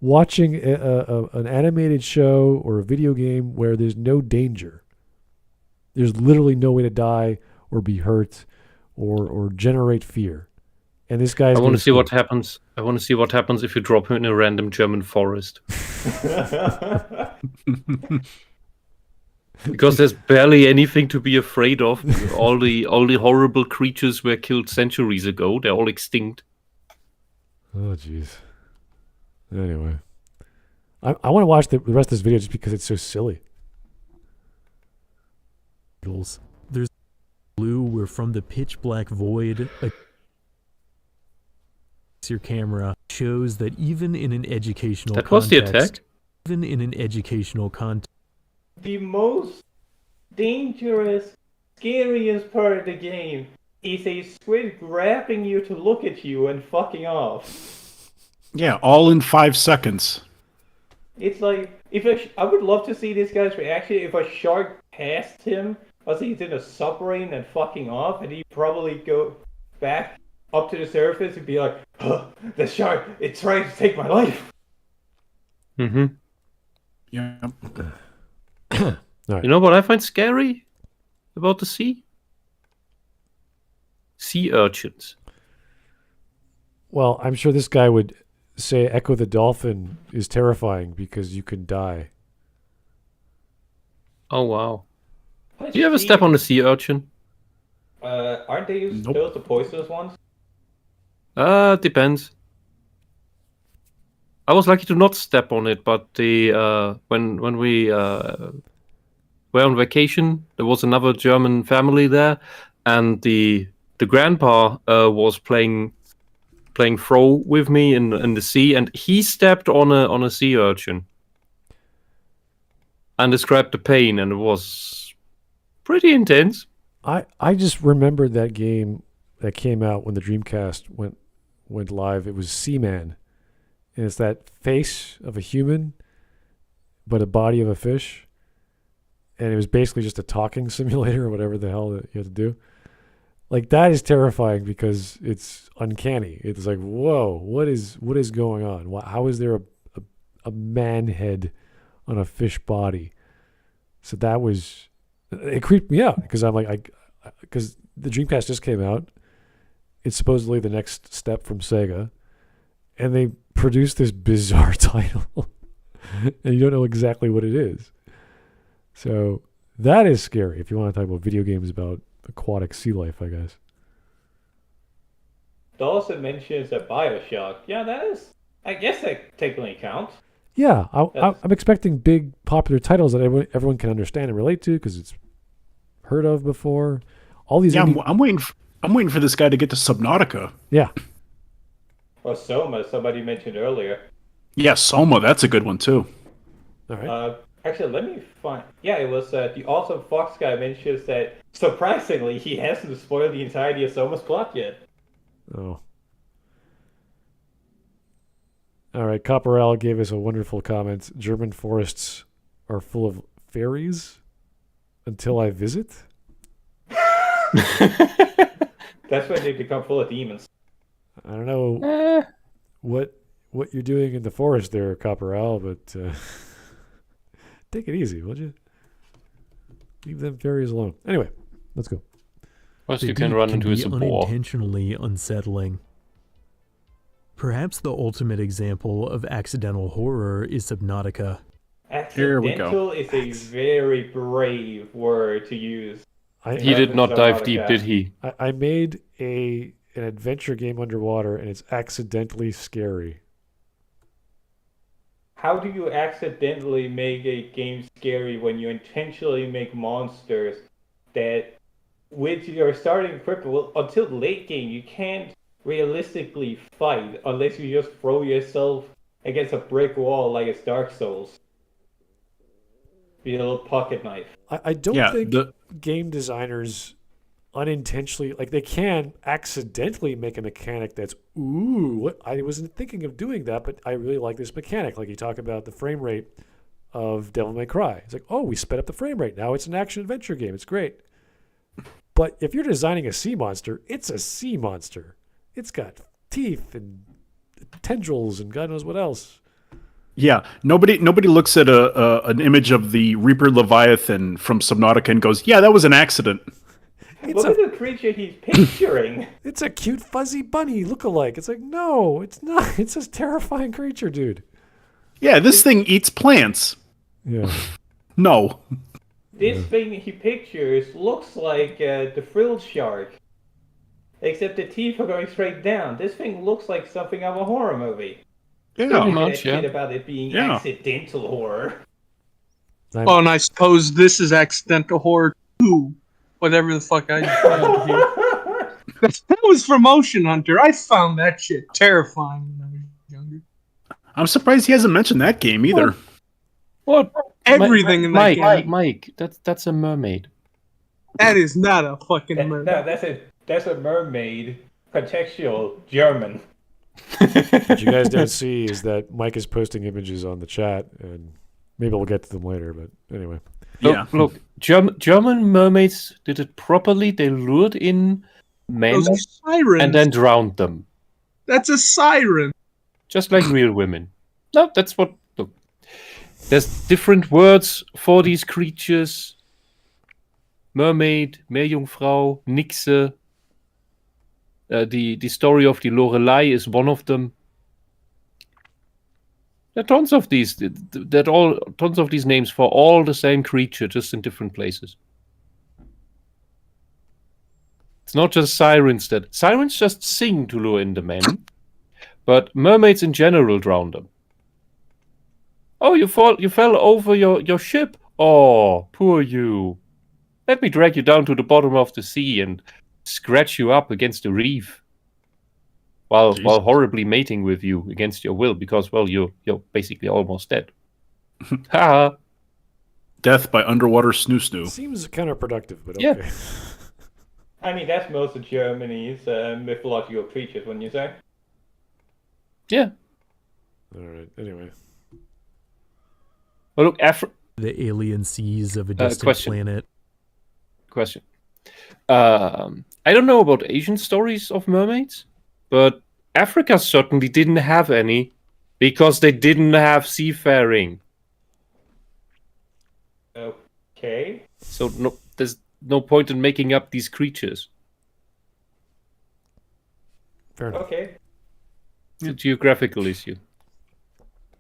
watching an animated show or a video game where there's no danger? There's literally no way to die or be hurt or generate fear. And this guy's.
I want to see what happens. I want to see what happens if you drop him in a random German forest. Because there's barely anything to be afraid of. All the horrible creatures were killed centuries ago. They're all extinct.
Oh, jeez. Anyway, I want to watch the rest of this video just because it's so silly.
There's Blue where from the pitch black void, your camera shows that even in an educational
that was
context,
the attack.
Even in an educational context.
The most dangerous, scariest part of the game is a squid grabbing you to look at you and fucking off.
Yeah, all in 5 seconds.
It's like, I would love to see this guy's reaction if a shark passed him, as he's in a submarine and fucking off, and he'd probably go back up to the surface and be like, oh, the shark, it's trying to take my life.
Mm-hmm.
Yeah.
Right.
You know what I find scary about the sea? Sea urchins.
Well, I'm sure this guy would say Echo the Dolphin is terrifying because you can die.
Oh, wow. Do you ever step on a sea urchin?
Aren't they
Nope.
still the poisonous ones?
Depends. I was lucky to not step on it, but the when we were on vacation, there was another German family there, and the grandpa was playing throw with me in the sea, and he stepped on a sea urchin and described the pain, and it was pretty intense.
I just remembered that game that came out when the Dreamcast went live. It was Seaman. And it's that face of a human, but a body of a fish. And it was basically just a talking simulator or whatever the hell that you had to do. Like that is terrifying because it's uncanny. It's like, whoa, what is going on? How is there a man head on a fish body? So that was, it creeped me out because I'm like, because the Dreamcast just came out. It's supposedly the next step from Sega, and they produced this bizarre title, and you don't know exactly what it is. So that is scary if you want to talk about video games about aquatic sea life, I guess.
Dawson mentions a Bioshock. Yeah, that is. I guess that technically counts.
Yeah, I'm expecting big popular titles that everyone can understand and relate to because it's heard of before. All these.
Yeah, I'm waiting. I'm waiting for this guy to get to Subnautica.
Yeah.
Or Soma, somebody mentioned earlier.
Yeah, Soma. That's a good one too.
All right.
Actually, let me find. Yeah, it was the awesome Fox guy mentions that surprisingly he hasn't spoiled the entirety of Soma's plot yet.
Oh. All right. Copperell gave us a wonderful comment. German forests are full of fairies until I visit.
That's when they become full of demons.
I don't know what you're doing in the forest there, Copperell, but take it easy, would you? Leave them fairies alone. Anyway, let's go.
Plus,
The
you can
deep
run
can
into
be
his boar.
unintentionally unsettling. Perhaps the ultimate example of accidental horror is Subnautica.
Here we go.
Accidental is a very brave word to use.
He did not dive deep, did he?
I made an adventure game underwater, and it's accidentally scary.
How do you accidentally make a game scary when you intentionally make monsters that, with your starting equipment, well, until late game, you can't realistically fight unless you just throw yourself against a brick wall like it's Dark Souls. Be a little pocket knife.
I don't think game designers unintentionally, like they can accidentally make a mechanic that's, I wasn't thinking of doing that, but I really like this mechanic. Like you talk about the frame rate of Devil May Cry. It's like, we sped up the frame rate. Now it's an action-adventure game. It's great. But if you're designing a sea monster, it's a sea monster. It's got teeth and tendrils and God knows what else.
Yeah, nobody looks at an image of the Reaper Leviathan from Subnautica and goes, "Yeah, that was an accident."
Look at the creature he's picturing.
It's a cute fuzzy bunny look-alike. It's like, no, it's not. It's a terrifying creature, dude.
Yeah, this thing eats plants.
Yeah.
No.
This thing he pictures looks like the frilled shark. Except the teeth are going straight down. This thing looks like something of a horror movie.
Yeah,
Don't
much,
shit about it being accidental horror.
Oh, and I suppose this is accidental horror too. Whatever the fuck I did. That was from Ocean Hunter. I found that shit terrifying when I was younger.
I'm surprised he hasn't mentioned that game either.
What?
Everything in that game.
Mike, that's a mermaid.
That is not a fucking mermaid.
No, that's a mermaid. Contextual German.
What you guys don't see is that Mike is posting images on the chat, and maybe we'll get to them later, but anyway.
Look, German mermaids did it properly. They lured in men
Those are sirens.
and then drowned them.
That's a siren.
Just like real women. No, that's what... Look, there's different words for these creatures. Mermaid, Meerjungfrau, Nixe. The story of the Lorelei is one of them. There are tons of these. Tons of these names for all the same creature, just in different places. It's not just sirens that sirens just sing to lure in the men, but mermaids in general drown them. Oh, you fell over your ship. Oh, poor you. Let me drag you down to the bottom of the sea and scratch you up against the reef. While horribly mating with you against your will, because you're basically almost dead. Ha!
Death by underwater snoo.
Seems counterproductive, but
Yeah.
okay.
I mean, that's most of Germany's mythological creatures, wouldn't you say?
Yeah.
All right. Anyway.
Well, look,
The alien seas of a distant planet.
Question. I don't know about Asian stories of mermaids, but Africa certainly didn't have any because they didn't have seafaring.
Okay.
So there's no point in making up these creatures.
Fair enough.
Okay.
It's a geographical issue.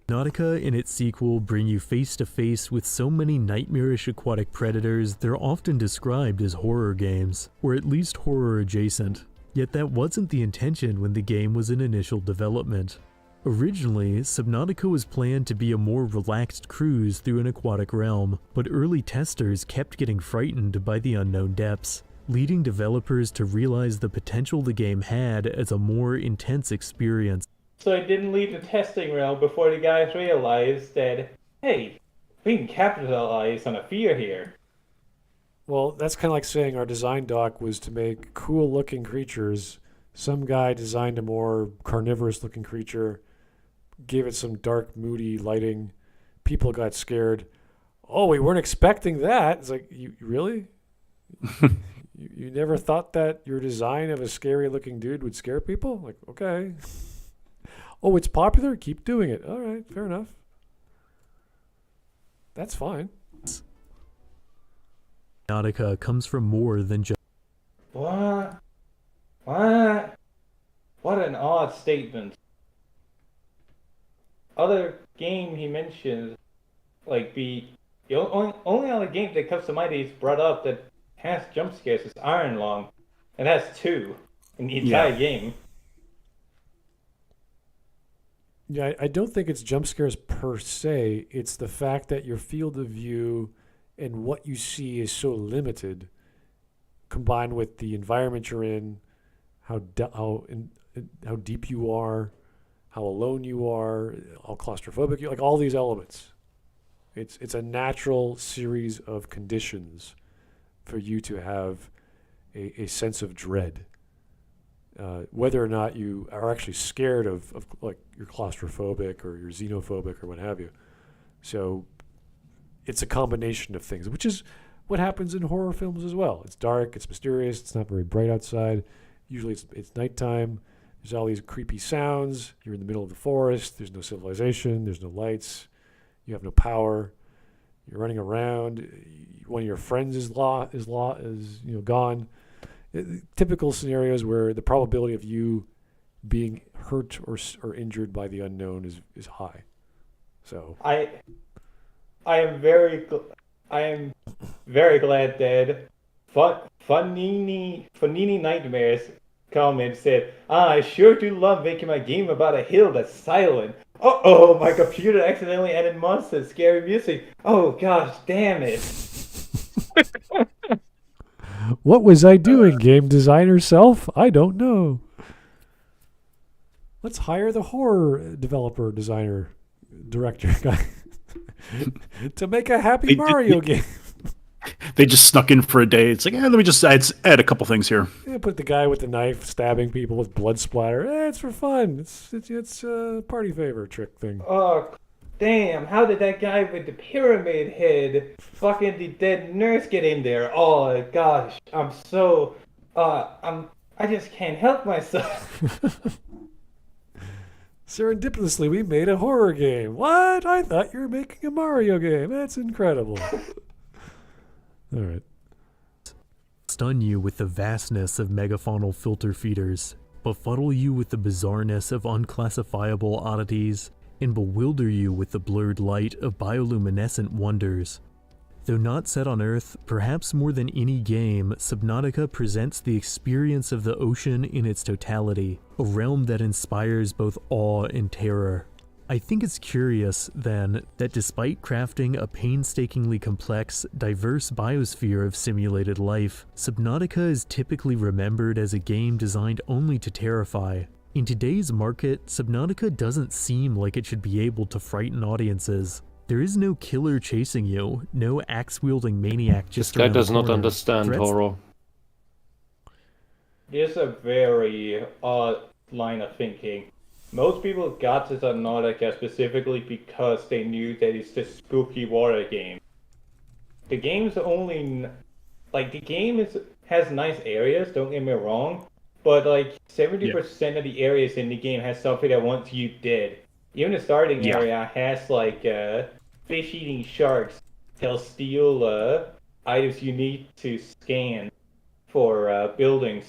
Subnautica and its sequel bring you face to face with so many nightmarish aquatic predators they're often described as horror games, or at least horror adjacent. Yet that wasn't the intention when the game was in initial development. Originally, Subnautica was planned to be a more relaxed cruise through an aquatic realm, but early testers kept getting frightened by the unknown depths, leading developers to realize the potential the game had as a more intense experience.
So it didn't leave the testing realm before the guys realized that, hey, we can capitalize on a fear here.
Well, that's kind of like saying our design doc was to make cool-looking creatures. Some guy designed a more carnivorous-looking creature, gave it some dark, moody lighting. People got scared. Oh, we weren't expecting that. It's like, you really? you never thought that your design of a scary-looking dude would scare people? Like, okay. Oh, it's popular? Keep doing it. All right, fair enough. That's fine.
Subnautica comes from more than just...
What? What? What an odd statement. Other game he mentions, like the only other game that comes to mind he's brought up that has jump scares is Iron Lung. And that's 2 in the entire game.
Yeah, I don't think it's jump scares per se. It's the fact that your field of view and what you see is so limited, combined with the environment you're in, how deep you are, how alone you are, how claustrophobic you are, like all these elements. It's a natural series of conditions for you to have a sense of dread. Whether or not you are actually scared of like you're claustrophobic or you're xenophobic or what have you. So it's a combination of things, which is what happens in horror films as well. It's dark, it's mysterious, it's not very bright outside. Usually it's nighttime. There's all these creepy sounds. You're in the middle of the forest. There's no civilization. There's no lights. You have no power. You're running around. One of your friends is gone. Typical scenarios where the probability of you being hurt or injured by the unknown is high. So
I am very glad that Funini Nightmares comment said, I sure do love making my game about a hill that's silent. Uh-oh, my computer accidentally added monsters, scary music. Oh gosh, damn it.
what was I doing, game designer self? I don't know. Let's hire the horror developer, designer, director guy to make a happy Mario game.
They just snuck in for a day. It's like, let me just add a couple things here.
Yeah, put the guy with the knife stabbing people with blood splatter. It's for fun. It's a party favor trick thing.
Oh, damn. How did that guy with the pyramid head, fucking the dead nurse get in there? Oh, gosh. I'm so... I just can't help myself.
Serendipitously, we made a horror game. What? I thought you were making a Mario game. That's incredible. All right.
Stun you with the vastness of megafaunal filter feeders, befuddle you with the bizarreness of unclassifiable oddities, and bewilder you with the blurred light of bioluminescent wonders. Though not set on Earth, perhaps more than any game, Subnautica presents the experience of the ocean in its totality, a realm that inspires both awe and terror. I think it's curious, then, that despite crafting a painstakingly complex, diverse biosphere of simulated life, Subnautica is typically remembered as a game designed only to terrify. In today's market, Subnautica doesn't seem like it should be able to frighten audiences. There is no killer chasing you, no axe-wielding maniac just
This guy
around the
does not
corner.
understand
Threats-
horror.
It's a very odd line of thinking. Most people got to Subnautica specifically because they knew that it's the spooky water game. The game's only... Like, the game is has nice areas, don't get me wrong, but like 70% of the areas in the game has something that wants you dead. Even the starting area has like fish-eating sharks. They'll steal items you need to scan for buildings.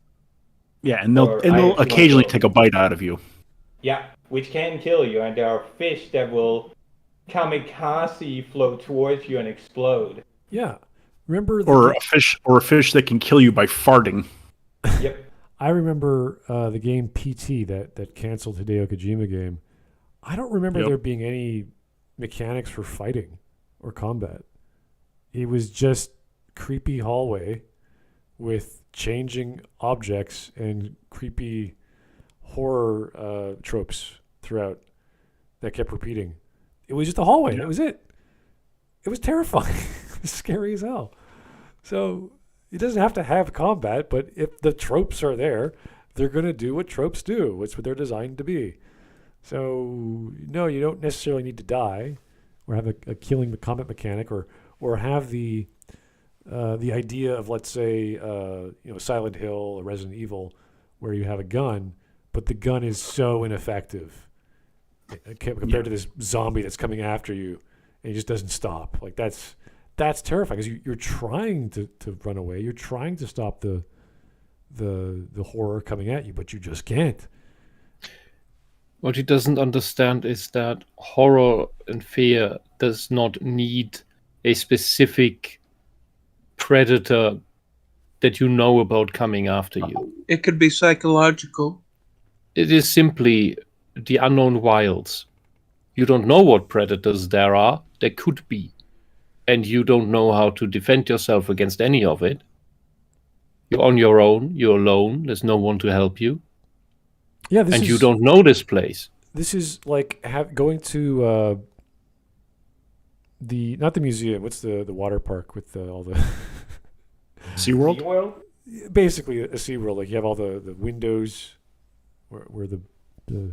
Yeah, and they'll occasionally take a bite out of you.
Yeah, which can kill you, and there are fish that will kamikaze float towards you and explode.
Yeah. Remember
a fish that can kill you by farting.
Yep.
I remember the game PT, that canceled Hideo Kojima game. I don't remember there being any mechanics for fighting or combat. It was just creepy hallway with changing objects and creepy horror tropes throughout that kept repeating. It was just a hallway. That was it. It was terrifying. It was scary as hell. So it doesn't have to have combat, but if the tropes are there, they're going to do what tropes do. It's what they're designed to be. So no, you don't necessarily need to die or have a killing the combat mechanic or have the idea of, let's say, Silent Hill or Resident Evil, where you have a gun, but the gun is so ineffective compared to this zombie that's coming after you, and it just doesn't stop. Like that's terrifying because you're trying to run away, you're trying to stop the horror coming at you, but you just can't.
What he doesn't understand is that horror and fear does not need a specific predator that you know about coming after you.
It could be psychological.
It is simply the unknown wilds. You don't know what predators there are. There could be. And you don't know how to defend yourself against any of it. You're on your own. You're alone. There's no one to help you.
Yeah,
you don't know this place.
This is like going to not the museum. What's the water park with all the
SeaWorld?
SeaWorld?
Basically a SeaWorld. Like you have all the windows where the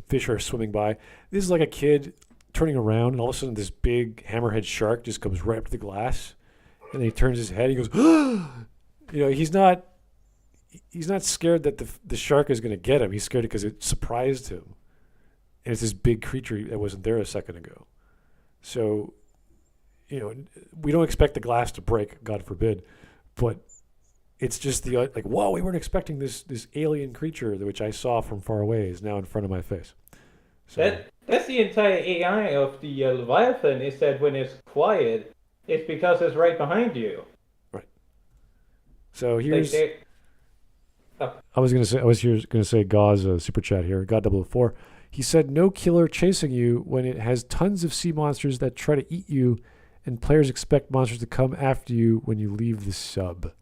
fish are swimming by. This is like a kid turning around, and all of a sudden this big hammerhead shark just comes right up to the glass, and then he turns his head. He goes, he's not scared that the shark is going to get him. He's scared because it surprised him, and it's this big creature that wasn't there a second ago. So, we don't expect the glass to break, God forbid, but it's just whoa, we weren't expecting this alien creature, which I saw from far away, is now in front of my face. So,
that's the entire AI of the Leviathan, is that when it's quiet, it's because it's right behind you.
Right. So here's... I was going to say Gau's super chat here, God004. He said, no killer chasing you when it has tons of sea monsters that try to eat you, and players expect monsters to come after you when you leave the sub.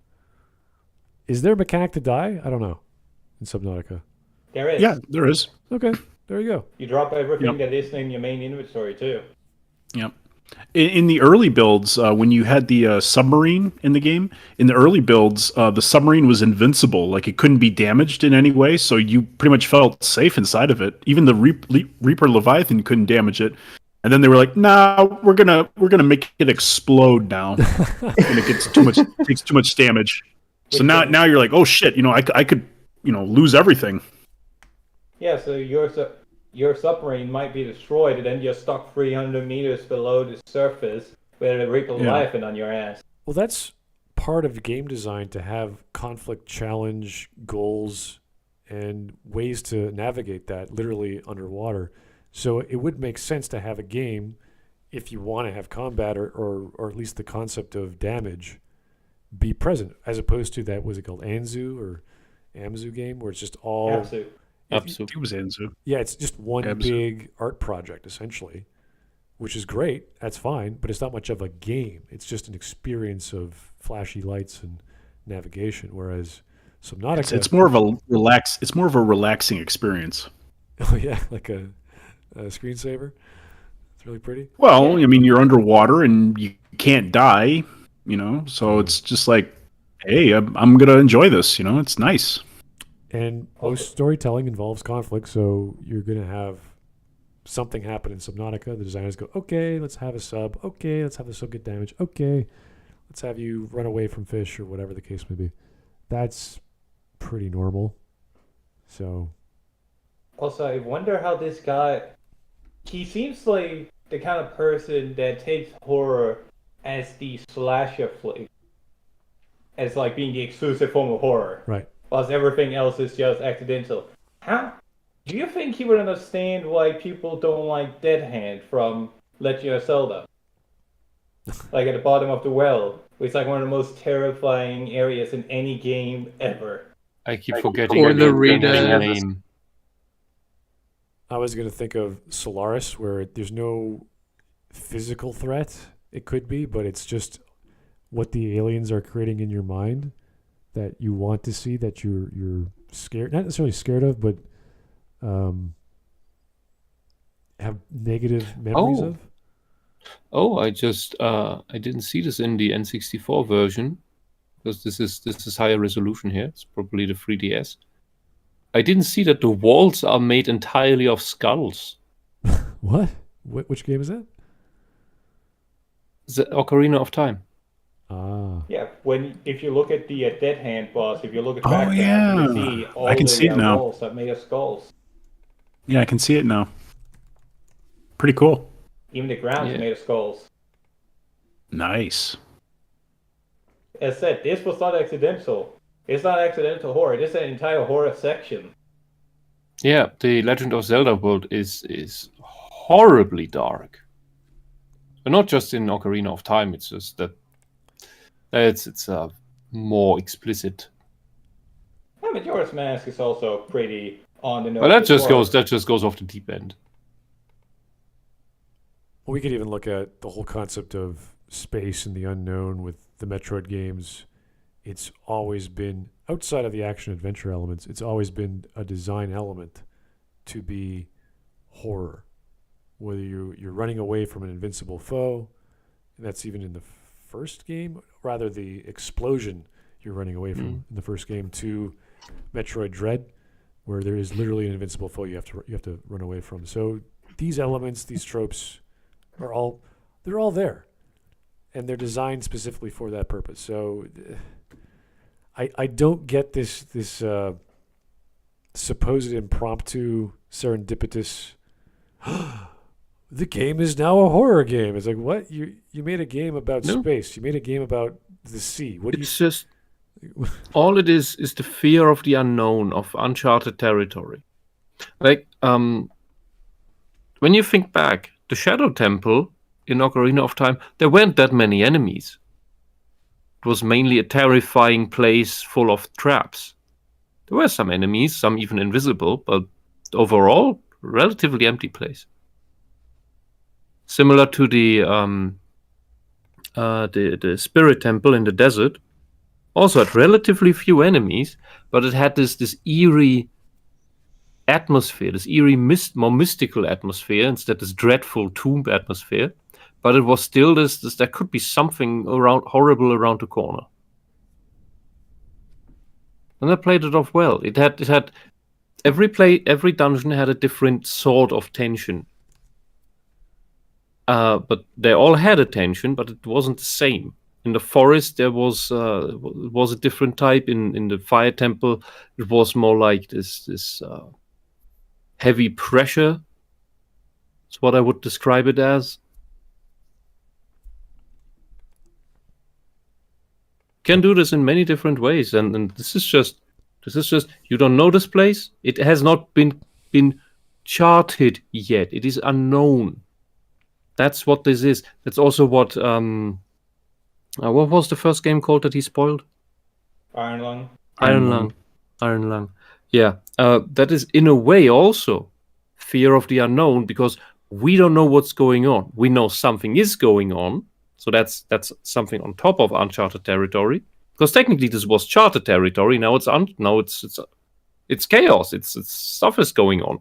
Is there a mechanic to die? I don't know. In Subnautica.
There is.
Yeah, there is.
Okay, there you go.
You drop everything that isn't in your main inventory, too.
Yep. In the early builds, when you had the submarine in the game, in the early builds, the submarine was invincible. Like, it couldn't be damaged in any way, so you pretty much felt safe inside of it. Even the Reaper Leviathan couldn't damage it. And then they were like, "Nah, we're gonna make it explode now, and it takes too much damage." So now you're like, "Oh shit! I could lose everything."
Yeah, so your submarine might be destroyed, and then you're stuck 300 meters below the surface with a Reaper Leviathan on your ass.
Well, that's part of game design, to have conflict, challenge, goals, and ways to navigate that literally underwater. So it would make sense to have a game, if you want to have combat or at least the concept of damage be present, as opposed to that, was it called Abzû game, where it's just all...
Abzû.
It was Abzû.
Yeah, it's just one big art project, essentially, which is great. That's fine, but it's not much of a game. It's just an experience of flashy lights and navigation, whereas Subnautica...
It's more of a relaxing experience.
Oh, yeah, like a screensaver. It's really pretty.
Well, I mean, you're underwater and you can't die, so it's just like, hey, I'm going to enjoy this, it's nice.
And most storytelling involves conflict, so you're going to have something happen in Subnautica. The designers go, okay, let's have a sub. Okay, let's have the sub get damaged. Okay, let's have you run away from fish or whatever the case may be. that's pretty normal. So
Also, I wonder how this guy. He seems like the kind of person that takes horror as the slasher flick, as like being the exclusive form of horror,
right.
whilst everything else is just accidental. How do you think he would understand why people don't like Dead Hand from Legend of Zelda? Like at the bottom of the well, which is like one of the most terrifying areas in any game ever.
I keep forgetting
Or the
his
Rita-
name.
I was going to think of Solaris, where there's no physical threat. It could be, but it's just what the aliens are creating in your mind that you want to see, that you're scared, not necessarily scared of, but have negative memories of.
Oh, I didn't see this in the N64 version because this is higher resolution here. It's probably the 3DS. I didn't see that the walls are made entirely of skulls.
What? Which game is that?
The Ocarina of Time.
Ah.
Yeah, if you look at the Dead Hand boss, if you look at
Oh,
background,
yeah.
you can see all
I can
the
see it now.
walls are made of skulls.
Yeah, I can see it now. Pretty cool.
Even the ground is
Yeah.
made of skulls.
Nice.
As said, this was not accidental. It's not accidental horror. This is an entire horror section.
Yeah, the Legend of Zelda world is horribly dark. But not just in Ocarina of Time. It's just that it's more explicit.
Yeah, Majora's Mask is also pretty on the nose.
But that
as
just goes off the deep end.
Well, we could even look at the whole concept of space and the unknown with the Metroid games. It's always been, outside of the action-adventure elements, it's always been a design element to be horror. Whether you're running away from an invincible foe, and that's even in the first game, rather the explosion you're running away from in the first game, to Metroid Dread, where there is literally an invincible foe you have to run away from. So these elements, these tropes, they're all there, and they're designed specifically for that purpose. So I don't get this supposed impromptu serendipitous the game is now a horror game. It's like, what? You made a game about space. You made a game about the sea. What do
It's just all it is the fear of the unknown, of uncharted territory. Like when you think back, the Shadow Temple in Ocarina of Time, there weren't that many enemies. It was mainly a terrifying place full of traps. There were some enemies, some even invisible, but overall, relatively empty place. Similar to the Spirit Temple in the desert, also had relatively few enemies, but it had this eerie atmosphere, this eerie more mystical atmosphere instead of this dreadful tomb atmosphere. But it was still this there could be something horrible around the corner. And they played it off well. It had every dungeon had a different sort of tension. But they all had a tension, but it wasn't the same. In the forest, there was a different type. In the fire temple, it was more like this heavy pressure. That's what I would describe it as. Can do this in many different ways, and this is just you don't know this place. It has not been charted yet. It is unknown. That's what this is. That's also what was the first game called that he spoiled?
Iron Lung.
Iron Lung. Yeah, that is in a way also fear of the unknown, because we don't know what's going on. We know something is going on, so that's something on top of uncharted territory. Because technically this was charted territory. Now it's chaos. It's stuff is going on.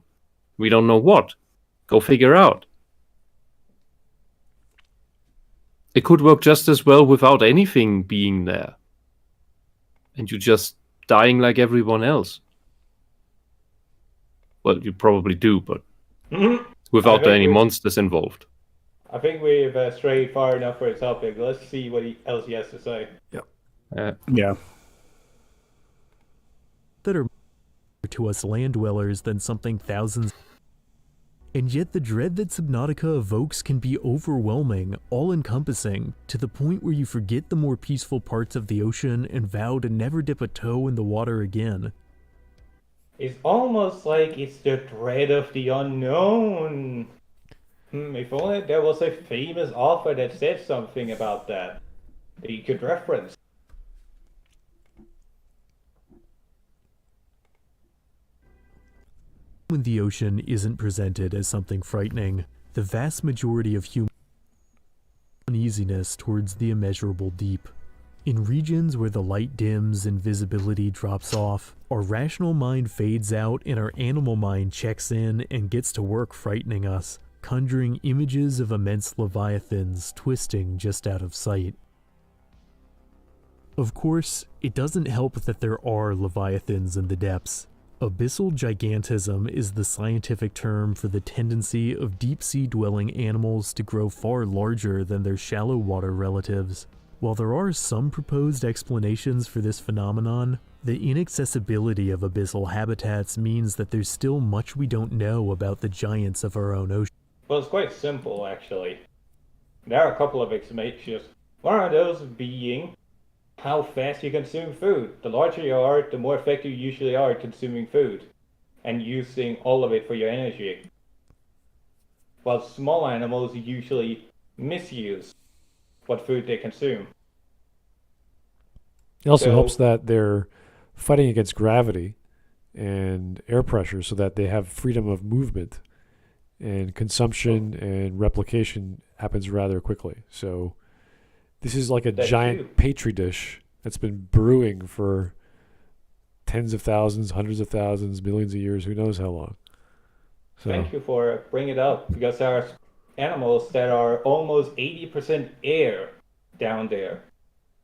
We don't know what. Go figure out. It could work just as well without anything being there. And you just dying like everyone else. Well, you probably do, but without any monsters involved.
I think we've strayed far enough for the topic. Let's see what else he has to say.
Yep.
Yeah.
that are to us land dwellers than something thousands. And yet the dread that Subnautica evokes can be overwhelming, all-encompassing, to the point where you forget the more peaceful parts of the ocean and vow to never dip a toe in the water again.
It's almost like it's the dread of the unknown. If only there was a famous author that said something about that you could reference.
When the ocean isn't presented as something frightening, the vast majority of human uneasiness towards the immeasurable deep. In regions where the light dims and visibility drops off, our rational mind fades out and our animal mind checks in and gets to work frightening us, conjuring images of immense leviathans twisting just out of sight. Of course, it doesn't help that there are leviathans in the depths. Abyssal gigantism is the scientific term for the tendency of deep-sea dwelling animals to grow far larger than their shallow water relatives. While there are some proposed explanations for this phenomenon, the inaccessibility of abyssal habitats means that there's still much we don't know about the giants of our own ocean.
Well, it's quite simple, actually. There are a couple of explanations. One of those being how fast you consume food. The larger you are, the more effective you usually are at consuming food and using all of it for your energy. While small animals usually misuse what food they consume.
It also helps that they're fighting against gravity and air pressure so that they have freedom of movement, and consumption and replication happens rather quickly. So this is like a giant petri dish that's been brewing for tens of thousands, hundreds of thousands, millions of years, who knows how long. So,
thank you for bringing it up, because there are animals that are almost 80% air down there,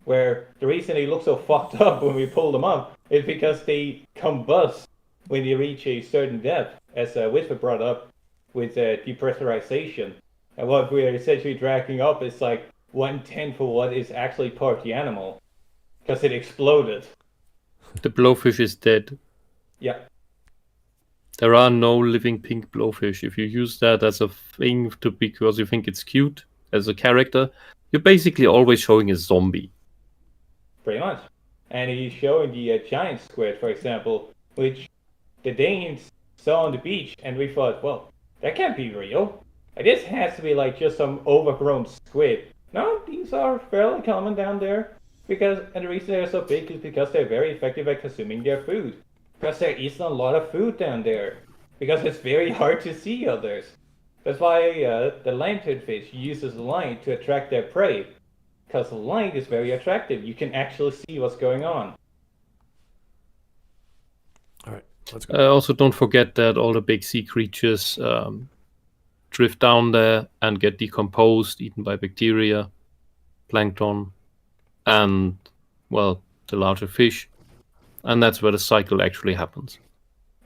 where the reason they look so fucked up when we pull them up is because they combust when they reach a certain depth, as Whisp brought up with depressurization. And what we're essentially dragging up is like 1/10 of what is actually part of the animal, because it exploded.
The blowfish is dead.
Yeah.
There are no living pink blowfish. If you use that as a thing because you think it's cute as a character, you're basically always showing a zombie.
Pretty much. And he's showing the giant squid, for example, which the Danes saw on the beach, and we thought, well, that can't be real. This has to be like just some overgrown squid. No, these are fairly common down there. And the reason they're so big is because they're very effective at consuming their food. Because there isn't a lot of food down there. Because it's very hard to see others. That's why the lanternfish uses light to attract their prey. Because light is very attractive. You can actually see what's going on.
all right, let's go.
Also, don't forget that all the big sea creatures drift down there and get decomposed, eaten by bacteria, plankton, and, well, the larger fish. And that's where the cycle actually happens.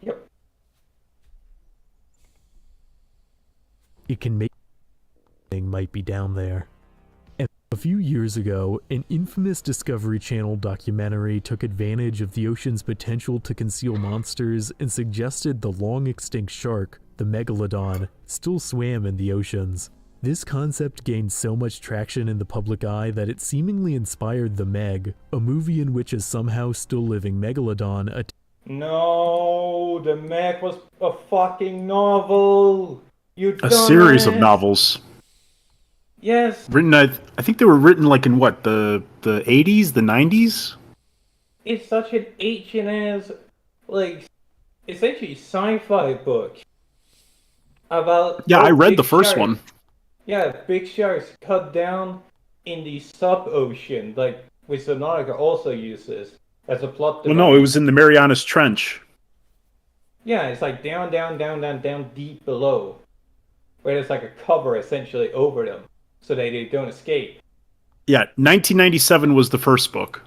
Yep.
It can make might be down there. And a few years ago, an infamous Discovery Channel documentary took advantage of the ocean's potential to conceal monsters and suggested the long-extinct shark, the megalodon, still swam in the oceans. This concept gained so much traction in the public eye that it seemingly inspired The Meg, a movie in which a somehow still living megalodon
No, The Meg was a fucking novel.
A series of novels.
Yes.
Written, I think they were written like in what, the 80s, the 90s?
It's such an H&S, like, essentially sci-fi book. About...
Yeah, I read the first
sharks.
one.
Yeah, big sharks cut down in the sub-ocean, like which Subnautica also uses as a plot device.
Well, no, it was in the Marianas Trench.
Yeah, it's like down, deep below. Where there's like a cover essentially over them, so that they don't escape.
Yeah, 1997 was the first book.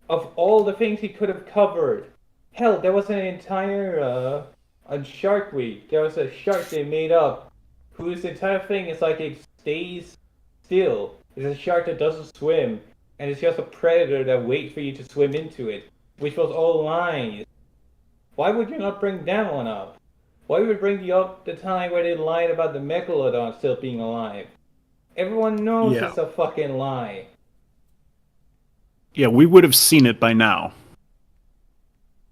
Of all the things he could have covered, hell, there was an entire, on Shark Week, there was a shark they made up, whose entire thing is like it stays still. It's a shark that doesn't swim, and it's just a predator that waits for you to swim into it. which was all lies. Why would you not bring that one up? Why would you bring up the time where they lied about the Megalodon still being alive? Everyone knows
Yeah.
it's a fucking lie.
Yeah, we would have seen it by now.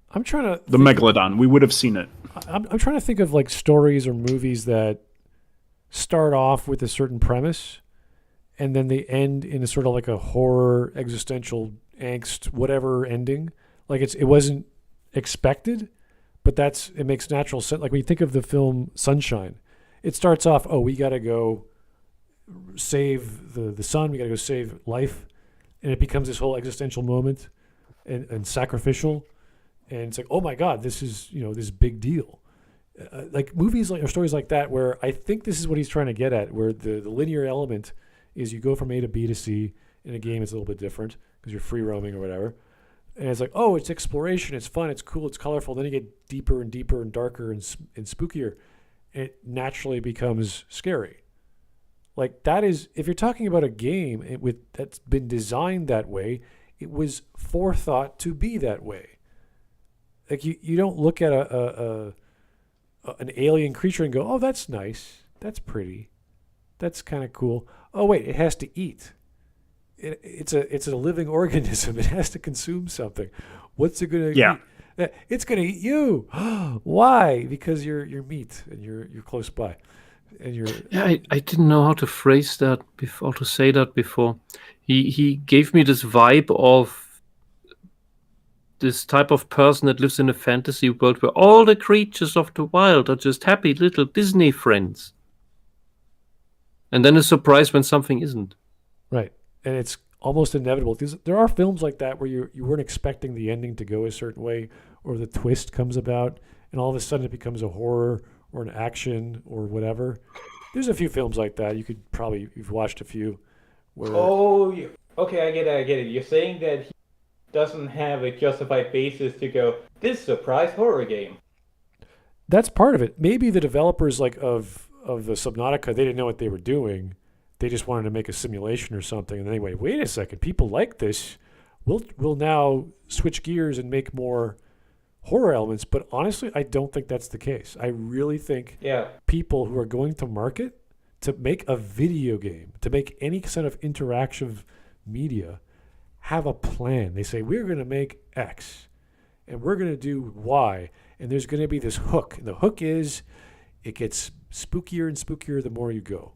I'm trying to
The Megalodon, we would have seen it.
I'm trying to think of like stories or movies that start off with a certain premise and then they end in a sort of like a horror, existential angst, whatever ending. Like it wasn't expected, but it makes natural sense. Like when you think of the film Sunshine, it starts off, oh, we got to go save the sun, we got to go save life, and it becomes this whole existential moment and sacrificial. And it's like, oh my God, this is, this big deal. Like movies or stories like that, where I think this is what he's trying to get at, where the linear element is you go from A to B to C. In a game, it's a little bit different because you're free roaming or whatever. And it's like, oh, it's exploration, it's fun, it's cool, it's colorful. Then you get deeper and deeper and darker and spookier. It naturally becomes scary. Like that is, if you're talking about a game that's been designed that way, it was forethought to be that way. Like you don't look at an alien creature and go, oh, that's nice, that's pretty, that's kind of cool. Oh wait, it has to eat. It's a living organism. It has to consume something. What's it gonna eat? It's gonna eat you. Why? Because you're meat and you're close by, and you're.
Yeah, I didn't know how to phrase that before, to say that before. He gave me this vibe of this type of person that lives in a fantasy world where all the creatures of the wild are just happy little Disney friends. And then a surprise when something isn't.
Right. And it's almost inevitable. There are films like that where you weren't expecting the ending to go a certain way, or the twist comes about, and all of a sudden it becomes a horror or an action or whatever. There's a few films like that. You've watched a few. Where
Okay, I get it. You're saying that he doesn't have a justified basis to go, this surprise horror game.
That's part of it. Maybe the developers of the Subnautica, they didn't know what they were doing. They just wanted to make a simulation or something. And then they wait a second, people like this. We'll now switch gears and make more horror elements. But honestly, I don't think that's the case. I really think people who are going to market to make a video game, to make any kind of interactive media, have a plan. They say, we're going to make X, and we're going to do Y, and there's going to be this hook. And the hook is, it gets spookier and spookier the more you go.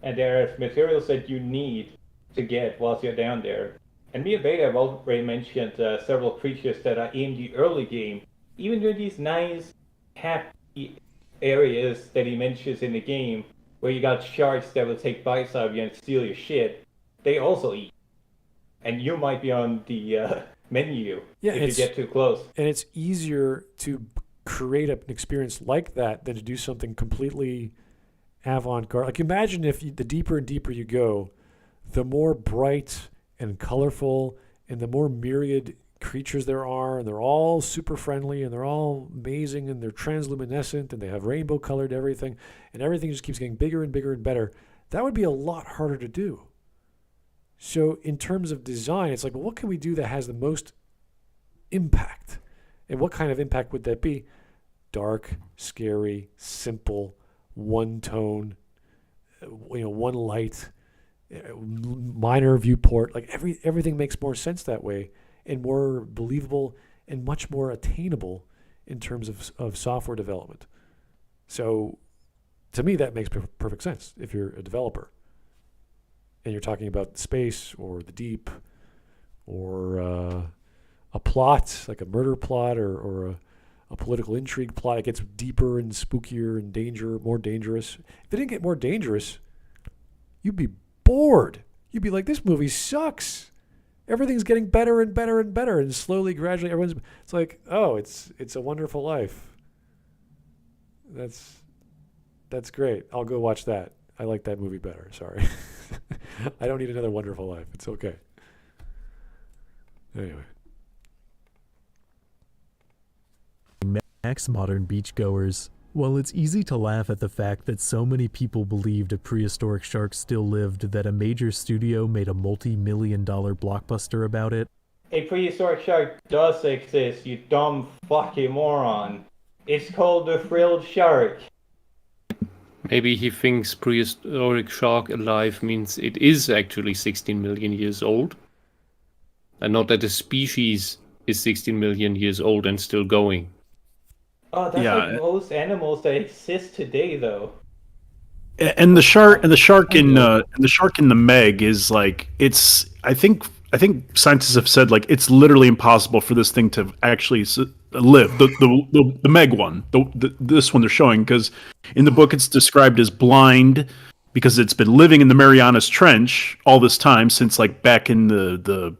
And there are materials that you need to get whilst you're down there. And me and Beta have already mentioned several creatures that are in the early game. Even in these nice, happy areas that he mentions in the game, where you got sharks that will take bites out of you and steal your shit, they also eat. And you might be on the menu if you get too close.
And it's easier to create an experience like that than to do something completely avant-garde. Like imagine if the deeper and deeper you go, the more bright and colorful and the more myriad creatures there are, and they're all super friendly and they're all amazing and they're transluminescent and they have rainbow colored everything, and everything just keeps getting bigger and bigger and better. That would be a lot harder to do. So in terms of design, it's like, well, what can we do that has the most impact? And what kind of impact would that be? Dark, scary, simple, one tone, one light, minor viewport. Like everything makes more sense that way, and more believable and much more attainable in terms of software development. So to me, that makes perfect sense if you're a developer and you're talking about space or the deep or a plot, like a murder plot or a political intrigue plot. It gets deeper and spookier and more dangerous. If it didn't get more dangerous, you'd be bored. You'd be like, this movie sucks. Everything's getting better and better and better, and slowly, gradually, it's like, oh, it's a Wonderful Life. That's great. I'll go watch that. I like that movie better. Sorry. I don't need another Wonderful Life. It's okay. Anyway.
Max modern beachgoers. While it's easy to laugh at the fact that so many people believed a prehistoric shark still lived that a major studio made a multi-million-dollar blockbuster about it.
a prehistoric shark does exist, you dumb fucking moron. It's called the frilled shark.
Maybe he thinks prehistoric shark alive means it is actually 16 million years old. And not that a species is 16 million years old and still going.
Oh, that's like most animals that exist today, though.
And the shark in the Meg is like, it's, I think scientists have said like it's literally impossible for this thing to actually live. The Meg one, this one they're showing, because in the book it's described as blind because it's been living in the Marianas Trench all this time since like back in the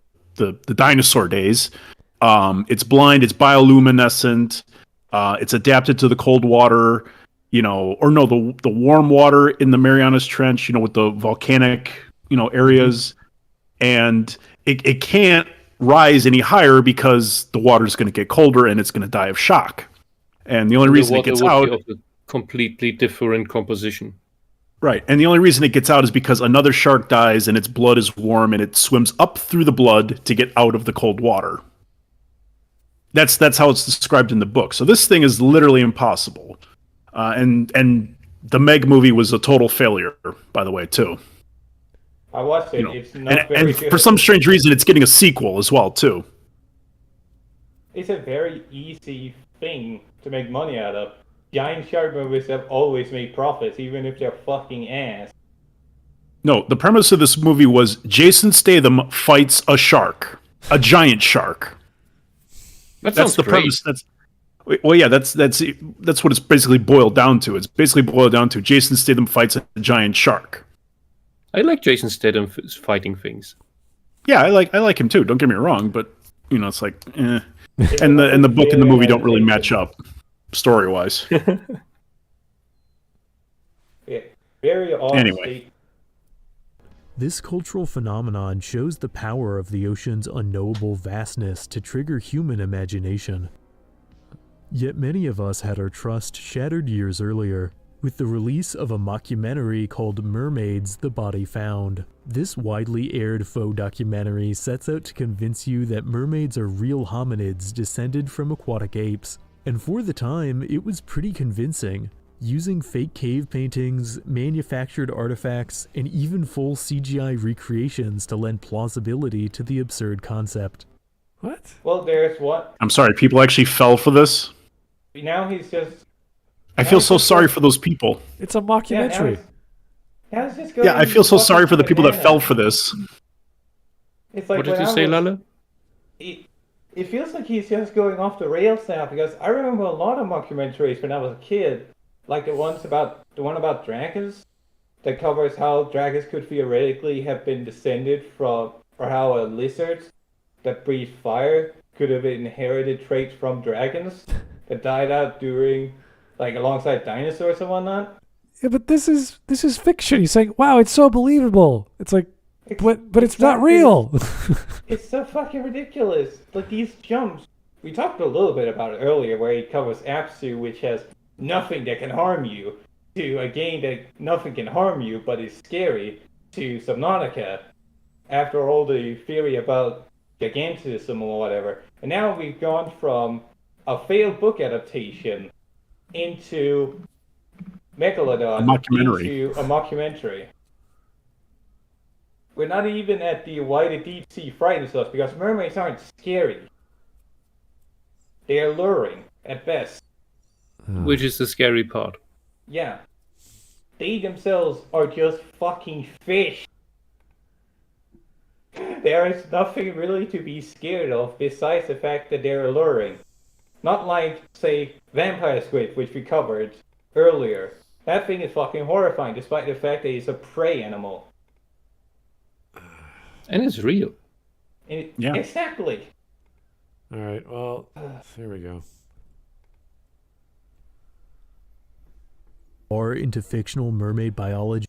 dinosaur days. It's blind, it's bioluminescent, it's adapted to the cold water, the warm water in the Marianas Trench, with the volcanic, areas, and it can't rise any higher because the water is going to get colder and it's going to die of shock. And the only reason it gets out
of a completely different composition.
Right. And the only reason it gets out is because another shark dies and its blood is warm and it swims up through the blood to get out of the cold water. That's how it's described in the book. So this thing is literally impossible. And the Meg movie was a total failure, by the way, too.
I watched it. It's not very
and
good.
For some strange reason, it's getting a sequel as well, too.
It's a very easy thing to make money out of. Giant shark movies have always made profits, even if they're fucking ass.
No, the premise of this movie was Jason Statham fights a shark. A giant shark.
That's
the
great.
premise. Well, yeah, that's what it's basically boiled down to. It's basically boiled down to Jason Statham fights a giant shark.
I like Jason Statham fighting things.
Yeah, I like him too. Don't get me wrong, but it's like, eh. And the book and the movie don't really match up story wise.
Yeah, very odd.
Anyway.
This cultural phenomenon shows the power of the ocean's unknowable vastness to trigger human imagination. Yet many of us had our trust shattered years earlier, with the release of a mockumentary called Mermaids: The Body Found. This widely aired faux documentary sets out to convince you that mermaids are real hominids descended from aquatic apes, and for the time, it was pretty convincing, using fake cave paintings, manufactured artifacts, and even full CGI recreations to lend plausibility to the absurd concept.
What?
Well, there's what?
I'm sorry, people actually fell for this?
Now he's just...
I feel so sorry for those people.
It's a mockumentary.
Now it's just
Yeah, I feel so sorry for the people that fell for this.
It's like
What did you say, Lala?
It feels like he's just going off the rails now, because I remember a lot of mockumentaries when I was a kid. Like the one about dragons, that covers how dragons could theoretically have been descended from, or how a lizard that breathed fire could have inherited traits from dragons that died out during, like, alongside dinosaurs and whatnot.
Yeah, but this is fiction. He's saying, "Wow, it's so believable." It's like, but it's not real.
It's so fucking ridiculous. Like these jumps. We talked a little bit about it earlier, where he covers Abzû, which has nothing that can harm you, to a game that nothing can harm you but is scary, to Subnautica, after all the theory about Gigantism or whatever. And now we've gone from a failed book adaptation into Megalodon, into a mockumentary. We're not even at the why the deep sea frightens us, because mermaids aren't scary. They're alluring, at best.
Which is the scary part.
Yeah. They themselves are just fucking fish. There is nothing really to be scared of besides the fact that they're alluring. Not like, say, vampire squid, which we covered earlier. That thing is fucking horrifying, despite the fact that it's a prey animal.
And it's real.
Yeah.
Exactly.
All right, well, there we go.
Or into fictional mermaid biology,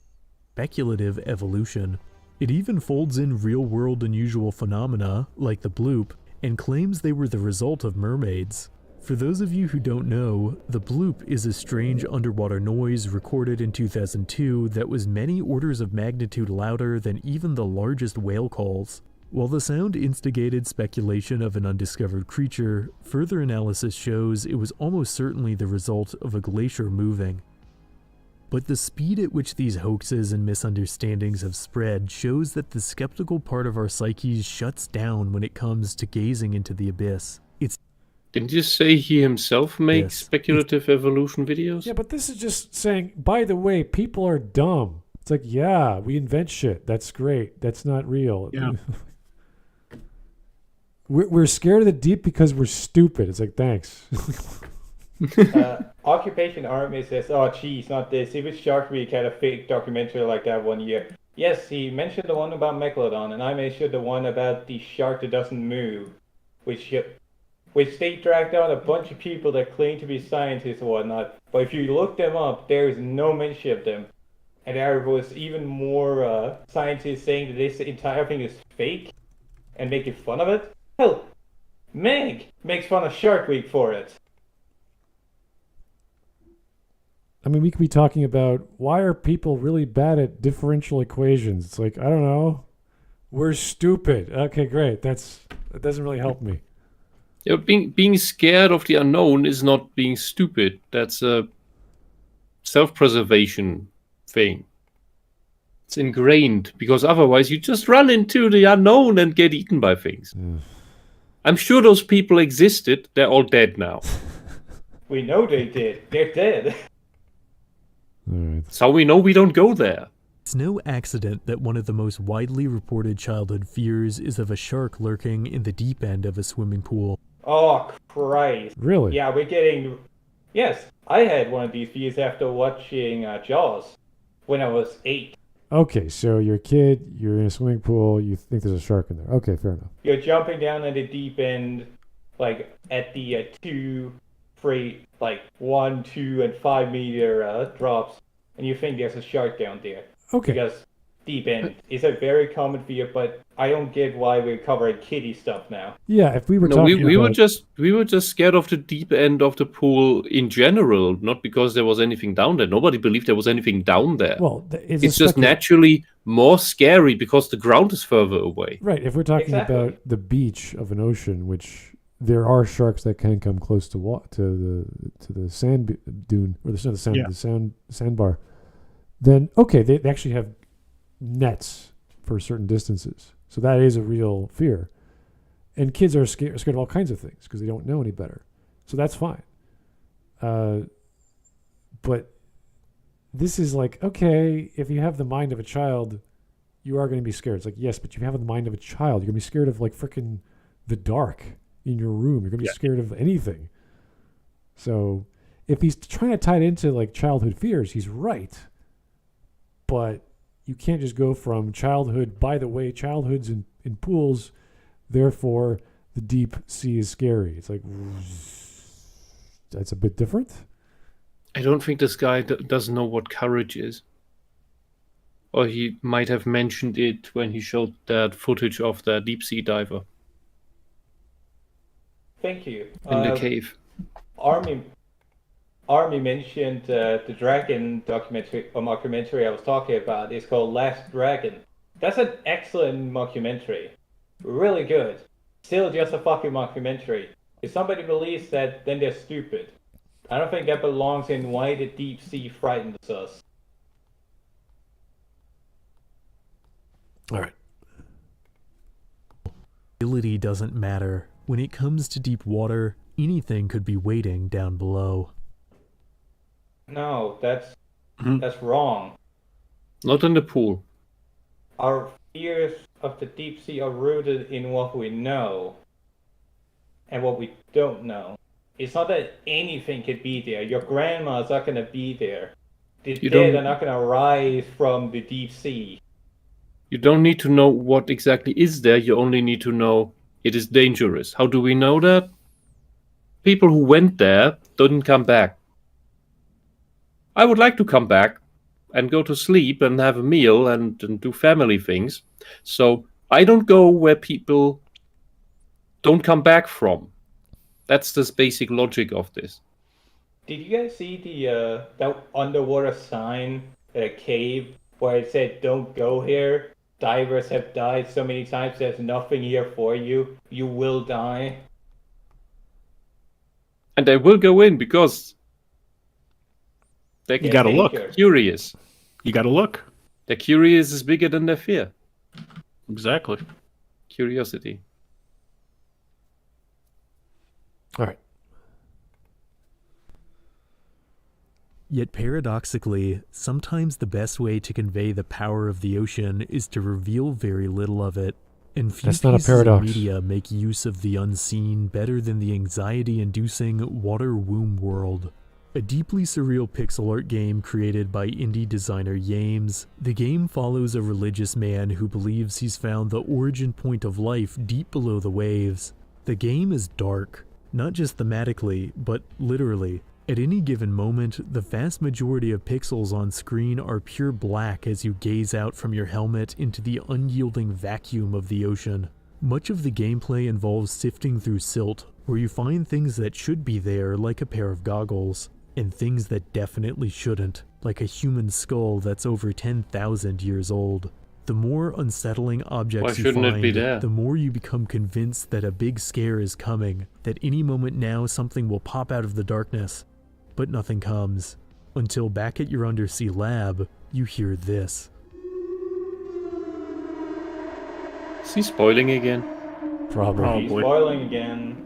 speculative evolution. It even folds in real-world unusual phenomena, like the bloop, and claims they were the result of mermaids. For those of you who don't know, the bloop is a strange underwater noise recorded in 2002 that was many orders of magnitude louder than even the largest whale calls. While the sound instigated speculation of an undiscovered creature, further analysis shows it was almost certainly the result of a glacier moving. But the speed at which these hoaxes and misunderstandings have spread shows that the skeptical part of our psyches shuts down when it comes to gazing into the abyss.
Didn't you say he himself makes
Yes.
speculative evolution videos?
Yeah, but this is just saying, by the way, people are dumb. It's like, yeah, we invent shit. That's great. That's not real.
Yeah.
We're scared of the deep because we're stupid. It's like, thanks.
Occupation Army says, oh, geez, not this. If it's Shark Week had a fake documentary like that one year. Yes, he mentioned the one about Megalodon, and I mentioned the one about the shark that doesn't move, which they dragged out a bunch of people that claim to be scientists and whatnot. But if you look them up, there is no mention of them. And there was even more scientists saying that this entire thing is fake and making fun of it. Hell, Meg makes fun of Shark Week for it.
I mean, we could be talking about why are people really bad at differential equations? It's like, I don't know. We're stupid. Okay, great. That doesn't really help me.
Yeah, being scared of the unknown is not being stupid. That's a self-preservation thing. It's ingrained, because otherwise you just run into the unknown and get eaten by things. I'm sure those people existed. They're all dead now.
We know they did. They're dead.
All right.
That's how we know we don't go there.
It's no accident that one of the most widely reported childhood fears is of a shark lurking in the deep end of a swimming pool.
Oh, Christ.
Really?
Yeah, we're getting... Yes, I had one of these views after watching Jaws when I was 8.
Okay, so you're a kid, you're in a swimming pool, you think there's a shark in there. Okay, fair enough.
You're jumping down at the deep end, like at the 1, 2, and 5 meter drops, and you think there's a shark down there.
Okay.
Because deep end is a very common fear, but I don't get why we're covering kiddie stuff now.
Yeah, if we were
No,
talking
we
about...
were just scared of the deep end of the pool in general, not because there was anything down there. Nobody believed there was anything down there.
Well,
It's just naturally more scary because the ground is further away.
Right, if we're talking
Exactly.
about the beach of an ocean, which there are sharks that can come close to the sand dune, or the sandbar, then okay, they actually have nets for certain distances. So that is a real fear. And kids are scared of all kinds of things because they don't know any better. So that's fine. But this is like, okay, if you have the mind of a child, you are going to be scared. It's like, yes, but you have the mind of a child. You're going to be scared of like freaking the dark in your room. You're going to be scared of anything. So if he's trying to tie it into like childhood fears, he's right. But you can't just go from childhood, by the way, childhood's in pools, therefore the deep sea is scary. It's like, that's a bit different.
I don't think this guy doesn't know what courage is. Or he might have mentioned it when he showed that footage of the deep sea diver
Thank you.
in the cave.
Army mentioned the dragon mockumentary I was talking about. It's called Last Dragon. That's an excellent mockumentary. Really good. Still just a fucking mockumentary. If somebody believes that, then they're stupid. I don't think that belongs in Why the Deep Sea Frightens Us.
All right.
Ability doesn't matter. When it comes to deep water, anything could be waiting down below.
No, that's wrong.
Not in the pool.
Our fears of the deep sea are rooted in what we know and what we don't know. It's not that anything could be there. Your grandma's not going to be there. The dead are not going to rise from the deep sea.
You don't need to know what exactly is there. You only need to know it is dangerous. How do we know that? People who went there didn't come back. I would like to come back and go to sleep and have a meal and do family things. So I don't go where people don't come back from. That's the basic logic of this.
Did you guys see that underwater sign at a cave where it said "Don't go here"? divers have died so many times, there's nothing here for you. You will die.
And they will go in because they're
You gotta look.
curious.
You gotta look.
Their curious is bigger than their fear.
Exactly.
Curiosity.
All right.
Yet paradoxically, sometimes the best way to convey the power of the ocean is to reveal very little of it. And few
That's not a
pieces of
paradox.
media make use of the unseen better than the anxiety-inducing Water Womb World. A deeply surreal pixel art game created by indie designer Yames, the game follows a religious man who believes he's found the origin point of life deep below the waves. The game is dark, not just thematically, but literally. At any given moment, the vast majority of pixels on screen are pure black as you gaze out from your helmet into the unyielding vacuum of the ocean. Much of the gameplay involves sifting through silt, where you find things that should be there like a pair of goggles, and things that definitely shouldn't, like a human skull that's over 10,000 years old. The more unsettling objects you
shouldn't it be
find,
there?
the more you become convinced that a big scare is coming, that any moment now something will pop out of the darkness. But nothing comes, until back at your undersea lab, you hear this.
Is he spoiling again?
Probably.
He's spoiling again.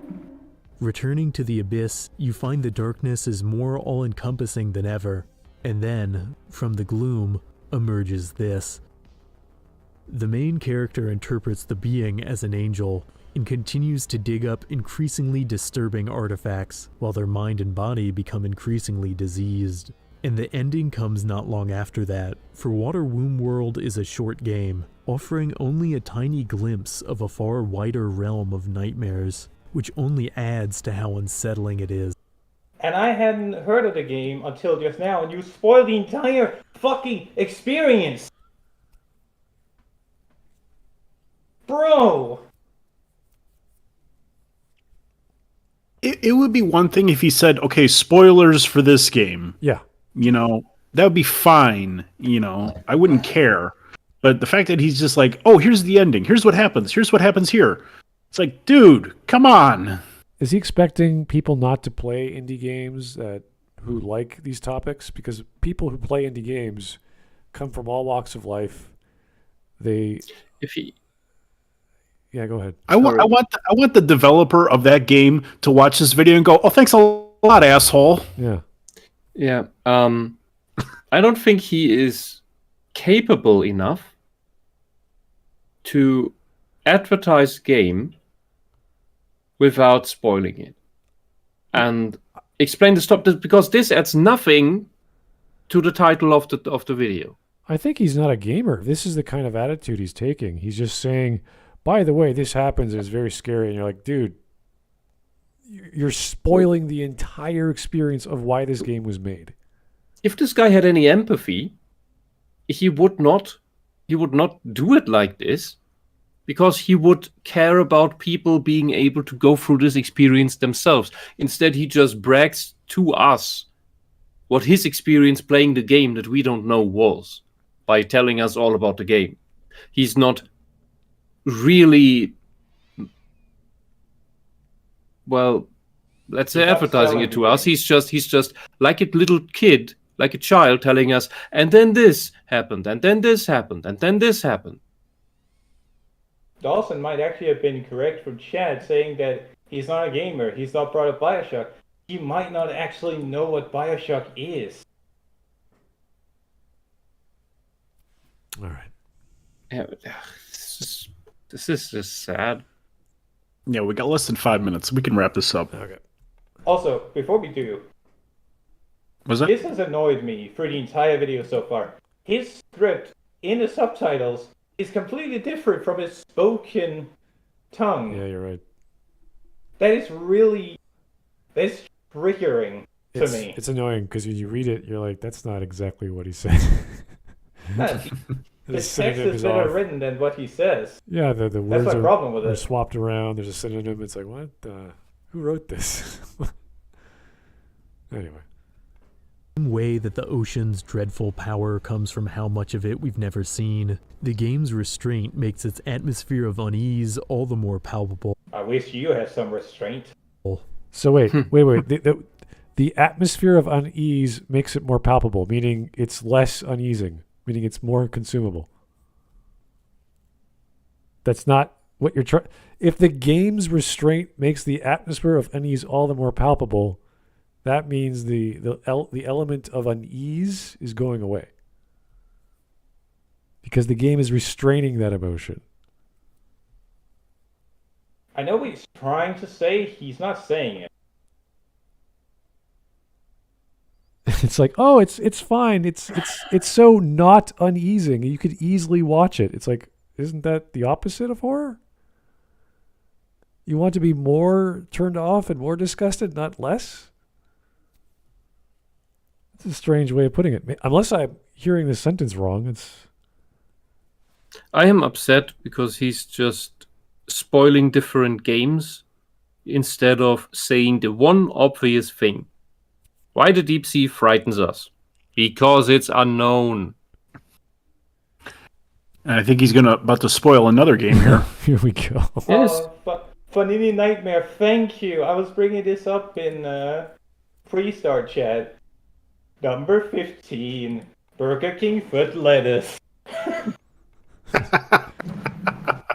Returning to the abyss, you find the darkness is more all-encompassing than ever, and then, from the gloom, emerges this. The main character interprets the being as an angel, and continues to dig up increasingly disturbing artifacts, while their mind and body become increasingly diseased. And the ending comes not long after that, for Water Womb World is a short game, offering only a tiny glimpse of a far wider realm of nightmares, which only adds to how unsettling it is.
And I hadn't heard of the game until just now, and you spoiled the entire fucking experience! Bro!
It would be one thing if he said, okay, spoilers for this game.
Yeah.
You know, that would be fine. You know, I wouldn't care. But the fact that he's just like, oh, here's the ending. Here's what happens. Here's what happens here. It's like, dude, come on.
Is he expecting people not to play indie games who like these topics? Because people who play indie games come from all walks of life. Yeah, go ahead.
I want the developer of that game to watch this video and go, oh, thanks a lot, asshole.
Yeah.
Yeah. I don't think he is capable enough to advertise a game without spoiling it and explain the stop, because this adds nothing to the title of the video.
I think he's not a gamer. This is the kind of attitude he's taking. He's just saying, by the way, this happens, it's very scary. And you're like, dude, you're spoiling the entire experience of why this game was made.
If this guy had any empathy, he would not do it like this, because he would care about people being able to go through this experience themselves. Instead, he just brags to us what his experience playing the game that we don't know was, by telling us all about the game. He's not really, well, let's say advertising it to us. He's just like a little kid, like a child telling us, and then this happened, and then this happened, and then this happened.
Dawson might actually have been correct from Chad saying that he's not a gamer, he's not brought up Bioshock. He might not actually know what Bioshock is.
All right.
Yeah, this is just sad.
Yeah, we got less than 5 minutes. We can wrap this up.
Okay.
Also, before we do,
Was that?
this has annoyed me for the entire video so far. His script in the subtitles is completely different from his spoken tongue.
Yeah, you're right.
That's triggering to me.
It's annoying because when you read it, you're like, that's not exactly what he said. The
His text
synonym
is
is
better
off.
written than what he says.
Yeah, the
That's
words
my problem with
are
it.
swapped around. There's a synonym. It's like, what? Who wrote this? Anyway.
way that the ocean's dreadful power comes from how much of it we've never seen, the game's restraint makes its atmosphere of unease all the more palpable.
I wish you had some restraint.
So wait. The atmosphere of unease makes it more palpable, meaning it's less uneasing, meaning it's more consumable. That's not what you're trying. If the game's restraint makes the atmosphere of unease all the more palpable, that means the element of unease is going away. Because the game is restraining that emotion.
I know what he's trying to say. He's not saying it.
It's like, oh, it's fine. It's so not uneasing. You could easily watch it. It's like, isn't that the opposite of horror? You want to be more turned off and more disgusted, not less? It's a strange way of putting it. Unless I'm hearing this sentence wrong,
I am upset because he's just spoiling different games instead of saying the one obvious thing. Why the deep sea frightens us? Because it's unknown.
And I think he's about to spoil another game here.
Here we go.
Yes.
But Fanini Nightmare, thank you. I was bringing this up in pre-start chat. Number 15, Burger King foot lettuce.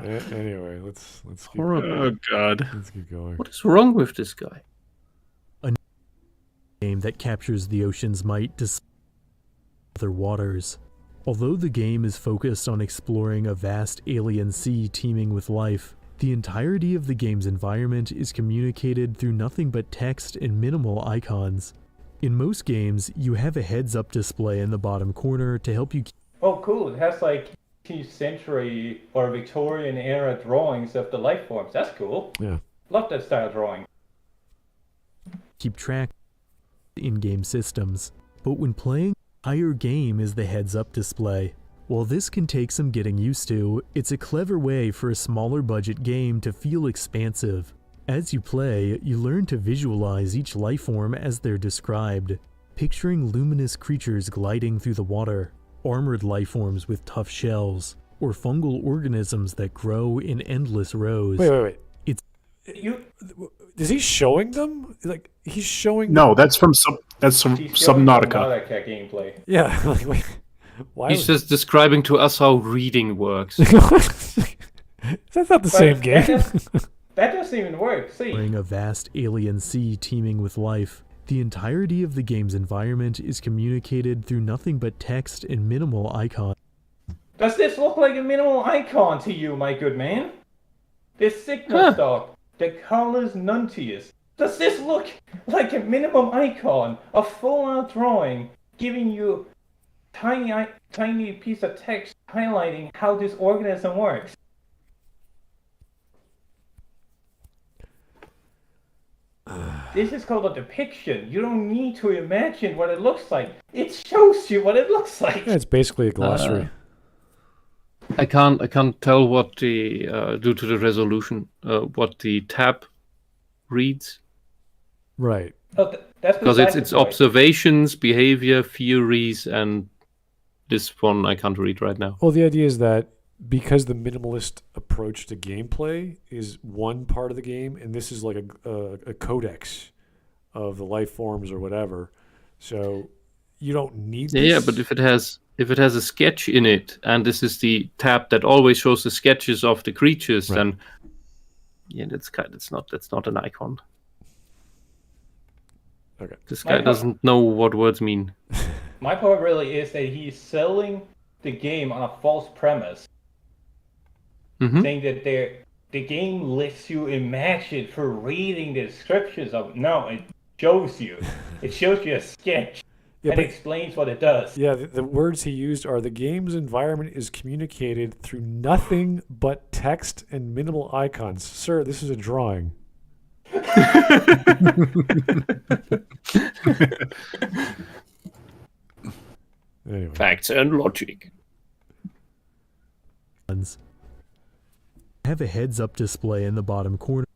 Anyway, let's keep.
Oh God!
Let's keep going.
What is wrong with this guy?
Game that captures the ocean's might despite other waters. Although the game is focused on exploring a vast alien sea teeming with life, the entirety of the game's environment is communicated through nothing but text and minimal icons. In most games, you have a heads-up display in the bottom corner to help you
Oh, cool. It has like 18th century or Victorian era drawings of the life forms. That's cool.
Yeah.
Love that style drawing.
keep track of in-game systems. But when playing, the entire game is the heads-up display. While this can take some getting used to, it's a clever way for a smaller budget game to feel expansive. As you play, you learn to visualize each life form as they're described, picturing luminous creatures gliding through the water, armored life forms with tough shells, or fungal organisms that grow in endless rows.
Wait.
You
Is he showing them? Like he's showing?
No, that's from
He's showing
Subnautica.
Subnautica gameplay.
Yeah. Like, wait, why?
He's just describing to us how reading works.
That's not the same game.
That doesn't even work. See,
During a vast alien sea teeming with life, the entirety of the game's environment is communicated through nothing but text and minimal icons.
does this look like a minimal icon to you, my good man? This signal stock, the colors nuntius. Does this look like a minimum icon, a full-out drawing, giving you tiny piece of text highlighting how this organism works? This is called a depiction. You don't need to imagine what it looks like. It shows you what it looks like.
Yeah, it's basically a glossary.
I can't tell what the due to the resolution what the tab reads
Right.
Oh, that's
because
besides
it's
the point.
observations, behavior, theories, and this one I can't read right now.
Well, the idea is that because the minimalist approach to gameplay is one part of the game, and this is like a codex of the life forms or whatever, so you don't need this.
Yeah, but if it has a sketch in it, and this is the tab that always shows the sketches of the creatures,
Right.
then yeah, that's not an icon.
Okay.
This guy doesn't know what words mean.
My point really is that he's selling the game on a false premise, saying that the game lets you imagine for reading the descriptions of. No, it shows you. It shows you a sketch and
but-
explains what it does.
Yeah, the words he used are the game's environment is communicated through nothing but text and minimal icons. Sir, this is a drawing. Anyway.
Facts and logic.
Have a heads-up display in the bottom corner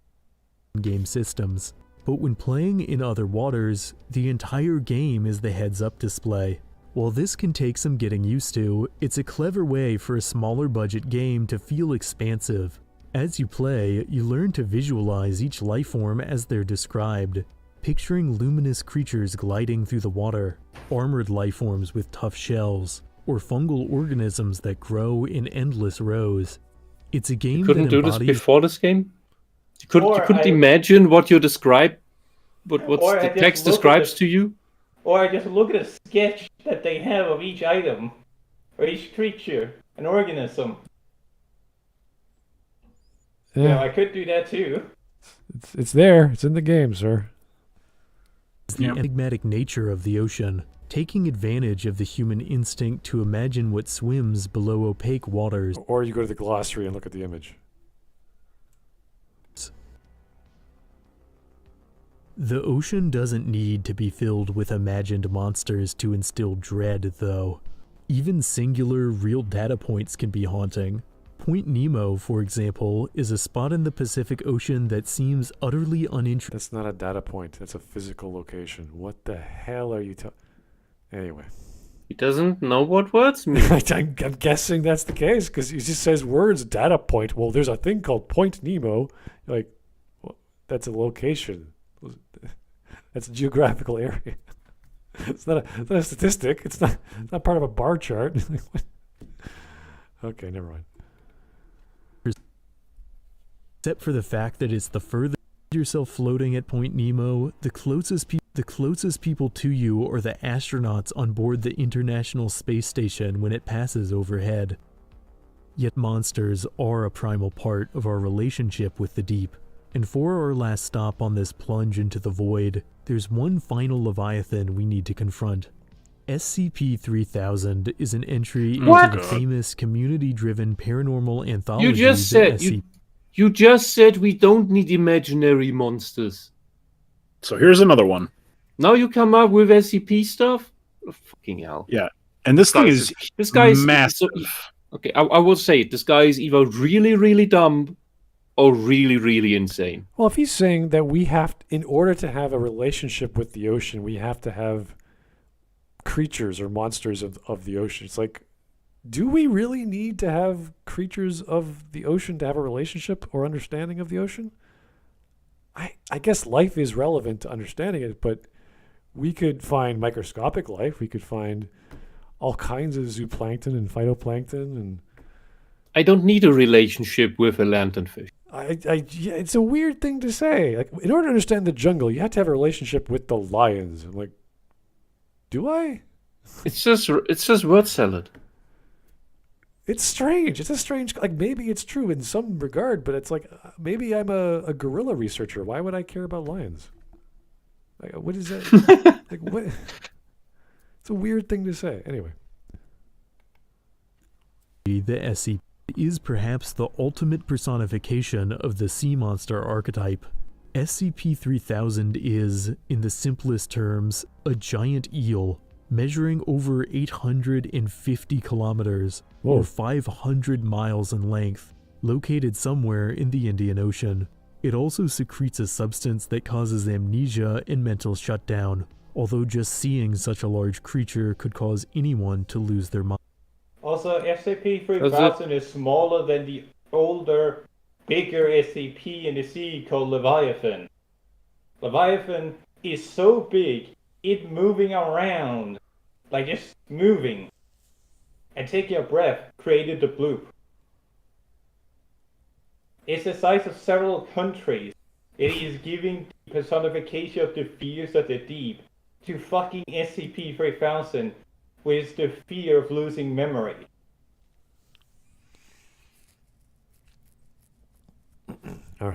of game systems, But when playing in other waters, the entire game is the heads-up display. While this can take some getting used to, it's a clever way for a smaller budget game to feel expansive. As you play, you learn to visualize each lifeform as they're described, picturing luminous creatures gliding through the water, armored lifeforms with tough shells, or fungal organisms that grow in endless rows. It's a game
You couldn't
that
do this
embodies...
before this game? You couldn't imagine what you describe, what the text describes to you?
Or I just look at a sketch that they have of each item, or each creature, an organism. Yeah, I could do that too.
It's there. It's in the game, sir.
The enigmatic nature of the ocean, taking advantage of the human instinct to imagine what swims below opaque waters.
Or you go to the glossary and look at the image.
The ocean doesn't need to be filled with imagined monsters to instill dread, though. Even singular, real data points can be haunting. Point Nemo, for example, is a spot in the Pacific Ocean that seems utterly uninteresting.
That's not a data point. That's a physical location. What the hell are you talking... Anyway.
He doesn't know what words mean.
I'm guessing that's the case, because he just says words, data point. Well, there's a thing called Point Nemo. Like, well, that's a location. That's a geographical area. It's not a statistic. It's not part of a bar chart. Okay, never mind.
Except for the fact that it's the further yourself floating at Point Nemo, the closest people to you are the astronauts on board the International Space Station when it passes overhead. Yet monsters are a primal part of our relationship with the deep. And for our last stop on this plunge into the void, there's one final Leviathan we need to confront. SCP-3000 is an entry into the famous community-driven paranormal anthology.
You just said we don't need imaginary monsters.
So here's another one.
Now you come up with SCP stuff? Oh, fucking hell.
Yeah. And this thing is massive.
Okay, I will say it. This guy is either really, really dumb or really, really insane.
Well, if he's saying that we have, in order to have a relationship with the ocean, we have to have creatures or monsters of the ocean. It's like, do we really need to have creatures of the ocean to have a relationship or understanding of the ocean? I guess life is relevant to understanding it, but we could find microscopic life. We could find all kinds of zooplankton and phytoplankton. And
I don't need a relationship with a lanternfish.
Yeah, it's a weird thing to say. Like, in order to understand the jungle, you have to have a relationship with the lions. I'm like, do I?
It's just word salad.
It's strange. It's a strange... Like, maybe it's true in some regard, but it's like, maybe I'm a gorilla researcher. Why would I care about lions? Like, what is that? Like, what? It's a weird thing to say. Anyway.
The SCP is perhaps the ultimate personification of the sea monster archetype. SCP-3000 is, in the simplest terms, a giant eel measuring over 850 kilometers, or 500 miles in length, located somewhere in the Indian Ocean. It also secretes a substance that causes amnesia and mental shutdown, although just seeing such a large creature could cause anyone to lose their mind.
Also, SCP-3000 is smaller than the older, bigger SCP in the sea called Leviathan. Leviathan is so big, it moving around, like just moving, and taking a breath created the bloop. It's the size of several countries. It is giving personification of the fears of the deep to fucking SCP-3000, with the fear of losing memory.
All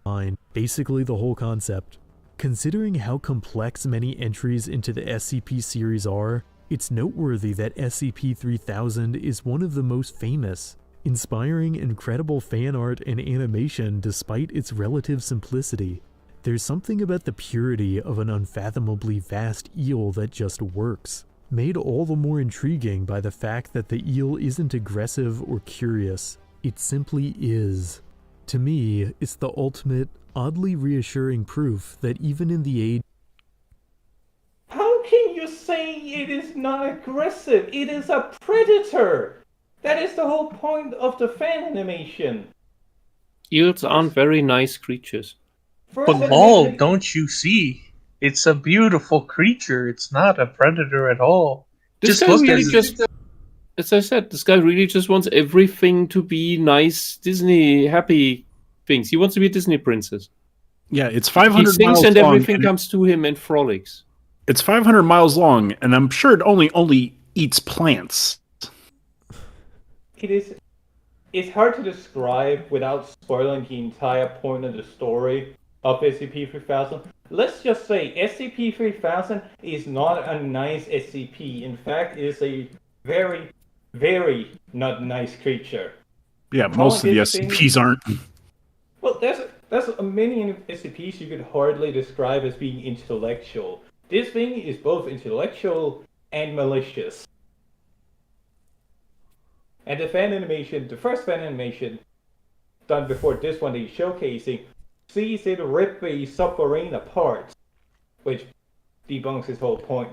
right.
Basically the whole concept. Considering how complex many entries into the SCP series are, it's noteworthy that SCP-3000 is one of the most famous, inspiring incredible fan art and animation despite its relative simplicity. There's something about the purity of an unfathomably vast eel that just works, made all the more intriguing by the fact that the eel isn't aggressive or curious. It simply is. To me, it's the ultimate, oddly reassuring proof that even in the age
How can you say it is not aggressive? It is a predator! That is the whole point of the fan animation.
Eels aren't very nice creatures.
First
But lol,
animation-
don't you see? It's a beautiful creature. It's not a predator at all.
This
Just
guy
look
really
at it.
just, as I said, this guy really just wants everything to be nice, Disney happy things. He wants to be a Disney princess.
Yeah, it's
He
500
sings
miles
and
long.
everything
and
comes to him and frolics.
It's 500 miles long, and I'm sure it only eats plants.
It's hard to describe without spoiling the entire point of the story of SCP-3000. Let's just say SCP-3000 is not a nice SCP. In fact, it is a very, very not nice creature.
Yeah, most of the
this thing-
SCPs aren't.
Well, there's many SCPs you could hardly describe as being intellectual. This thing is both intellectual and malicious. And the first fan animation done before this one that he's showcasing, sees it rip a submarine apart, which debunks his whole point.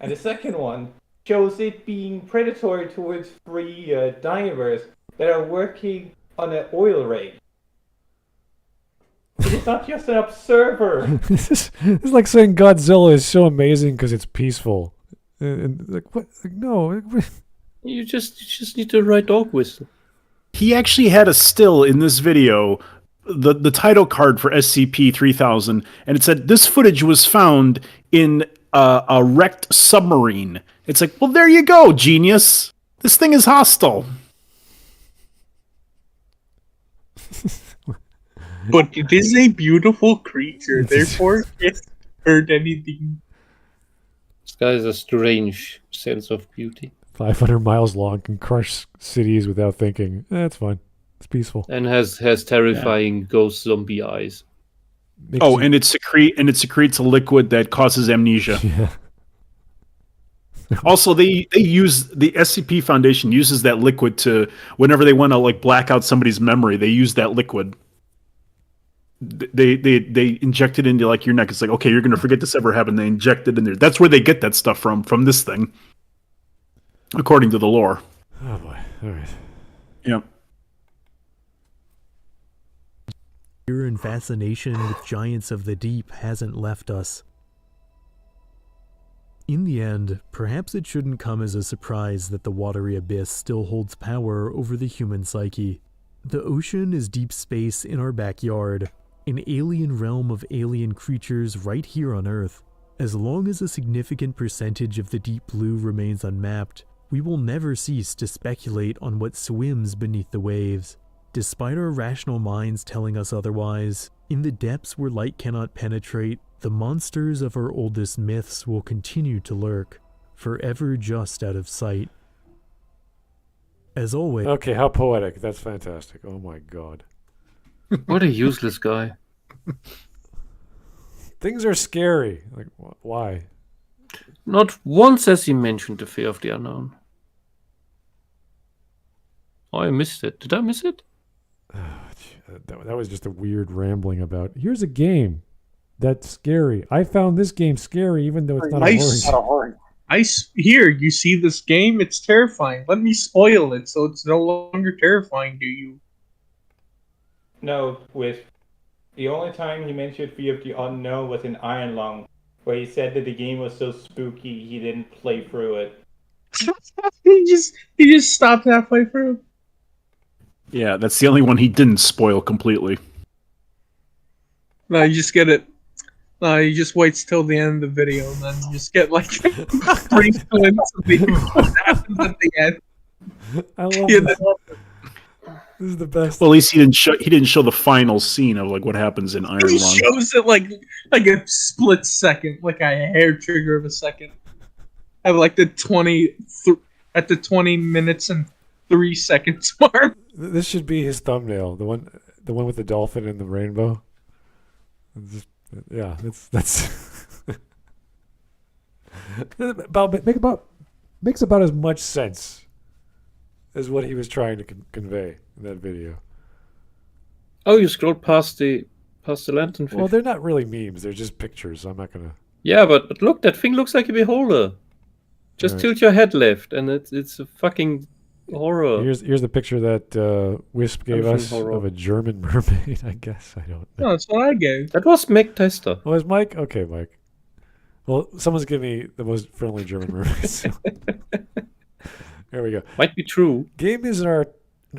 And the second one shows it being predatory towards three divers that are working on an oil rig. It is not just an observer.
This is like saying Godzilla is so amazing because it's peaceful. And like what? Like, no.
You just need to write dog whistle.
He actually had a still in this video, the title card for SCP-3000, and it said, this footage was found in a wrecked submarine. It's like, well, there you go, genius. This thing is hostile.
But it is a beautiful creature, therefore it hurt anything.
This guy has a strange sense of beauty.
500 miles long, can crush cities without thinking. It's fine. It's peaceful.
And has terrifying ghost zombie eyes.
Makes
Oh,
you-
and it secretes a liquid that causes amnesia.
yeah.
Also, they use the SCP Foundation uses that liquid to whenever they want to like black out somebody's memory, they use that liquid. They inject it into like your neck. It's like, okay, you're gonna forget this ever happened. They inject it in there. That's where they get that stuff from this thing, according to the lore.
Oh boy. All right.
Yeah.
fear and fascination with giants of the deep hasn't left us. In the end, perhaps it shouldn't come as a surprise that the watery abyss still holds power over the human psyche. The ocean is deep space in our backyard, an alien realm of alien creatures right here on Earth. As long as a significant percentage of the deep blue remains unmapped, we will never cease to speculate on what swims beneath the waves. Despite our rational minds telling us otherwise, in the depths where light cannot penetrate, the monsters of our oldest myths will continue to lurk, forever just out of sight. As always...
Okay, how poetic. That's fantastic. Oh my god.
What a useless guy.
Things are scary. Like, why?
Not once has he mentioned the fear of the unknown. Oh, I missed it. Did I miss it?
That was just a weird rambling about, here's a game that's scary. I found this game scary even though it's not a horror game.
Here, you see this game? It's terrifying. Let me spoil it so it's no longer terrifying to you.
No, Wisp. The only time he mentioned Fear of the Unknown was in Iron Lung, where he said that the game was so spooky he didn't play through it.
he just stopped halfway through.
Yeah, that's the only one he didn't spoil completely.
No, you just get it. No, you just waits till the end of the video, and then you just get like brief glimpse of what happens at the end.
I love
Yeah,
this. This is the best.
Well, at least he didn't show the final scene of like what happens in Iron
He
Lung.
shows it like a split second, like a hair trigger of a second. At like the 20 minutes and 3 seconds mark.
This should be his thumbnail. The one with the dolphin and the rainbow. Yeah, that's makes about as much sense as what he was trying to convey in that video.
Oh, you scrolled past the lanternfish.
Well, they're not really memes. They're just pictures. I'm not gonna.
Yeah, but look, that thing looks like a beholder. Just
Alright.
tilt your head left, and it's a fucking horror.
Here's the picture that Wisp gave
Elephant
us
horror.
of a German mermaid. I guess I don't know.
No, that's what I gave.
That was Meg Tester.
Oh, is Mike? Okay, Mike. Well, someone's giving me the most friendly German mermaid. So. There we go.
Might be true.
Game is an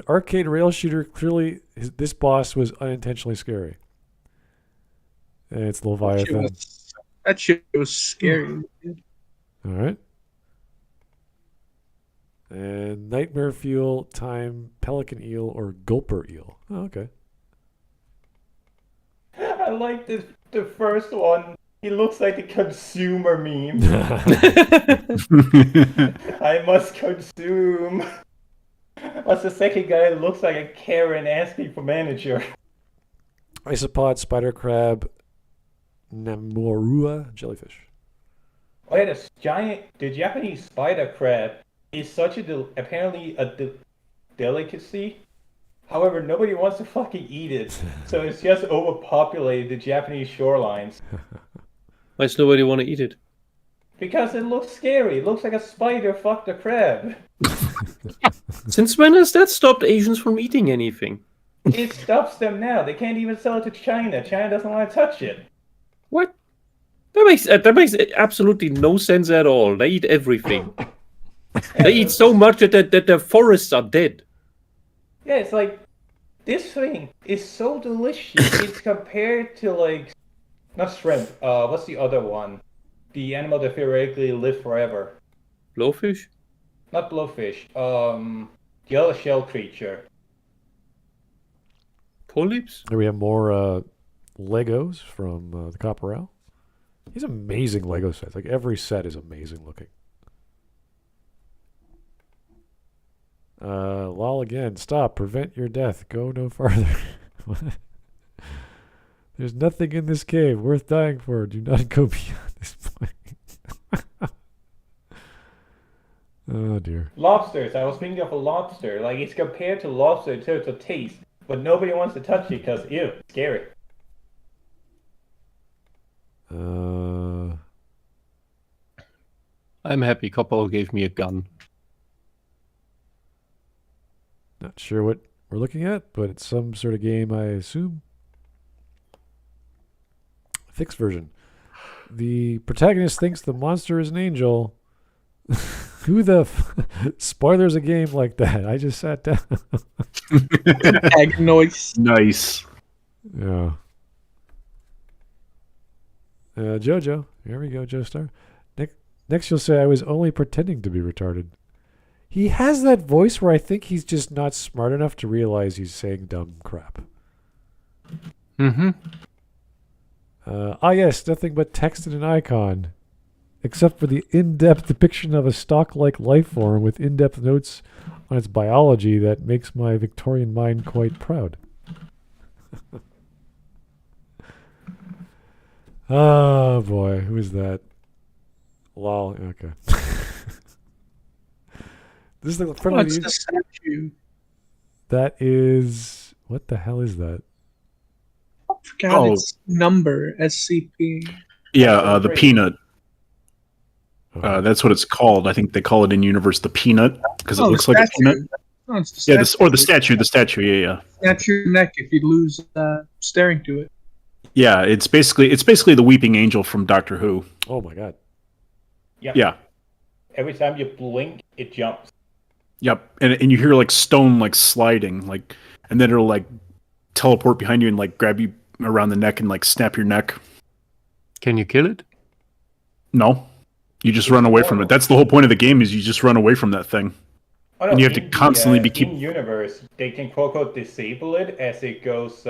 arcade rail shooter. Clearly, this boss was unintentionally scary. And it's Leviathan.
That shit was scary.
All right. And Nightmare Fuel, Time, Pelican Eel, or Gulper Eel. Oh, okay.
I like this. The first one. He looks like a consumer meme. I must consume. What's the second guy that looks like a Karen asking for manager?
Isopod, Spider Crab, Namorua, Jellyfish.
Oh yeah, the Japanese spider crab is such apparently a delicacy. However, nobody wants to fucking eat it, so it's just overpopulated the Japanese shorelines.
Why does nobody want to eat it?
Because it looks scary. It looks like a spider fucked a crab.
Since when has that stopped Asians from eating anything?
It stops them now. They can't even sell it to China. China doesn't want to touch it.
What? That makes absolutely no sense at all. They eat everything. They eat so much that their forests are dead.
Yeah, it's like, this thing is so delicious. It's compared to, like, not shrimp. What's the other one? The animal that theoretically live forever.
Blowfish?
Not blowfish. The other shell creature.
Polyps?
Here we have more Legos from the Copper Owl. These amazing Lego sets. Like every set is amazing looking. Lol again. Stop. Prevent your death. Go no farther. What? There's nothing in this cave worth dying for. Do not go beyond this point. Oh dear.
Lobsters. I was thinking of a lobster. Like, it's compared to lobster in terms of taste, but nobody wants to touch it because, ew, scary.
I'm happy Coppo gave me a gun.
Not sure what we're looking at, but it's some sort of game, I assume. Fixed version. The protagonist thinks the monster is an angel. Who the spoilers a game like that? I just sat down.
Agnoise.
Nice.
Yeah. Jojo. Here we go, Joestar. Next you'll say I was only pretending to be retarded. He has that voice where I think he's just not smart enough to realize he's saying dumb crap.
Mm-hmm.
Yes, nothing but text and an icon. Except for the in-depth depiction of a stock-like life form with in-depth notes on its biology that makes my Victorian mind quite proud. Oh boy, who is that? Lol, okay. This is the front of
What's the statue?
That is... What the hell is that?
I forgot its number, SCP.
Yeah, the peanut.
Oh.
That's what it's called. I think they call it in universe the peanut because it looks like a peanut.
No, it's the
Yeah,
statue.
or the statue. The statue. Yeah.
Snap your neck if you lose staring to it.
Yeah, it's basically the weeping angel from Doctor Who.
Oh my god.
Yep.
Yeah.
Every time you blink, it jumps.
Yep. And you hear like stone like sliding, like, and then it'll like teleport behind you and like grab you around the neck and like snap your neck.
Can you kill it?
No. You just run away from it. That's the whole point of the game is you just run away from that thing.
Oh, no,
And you have to
in
constantly be
in universe, they can quote unquote disable it as it goes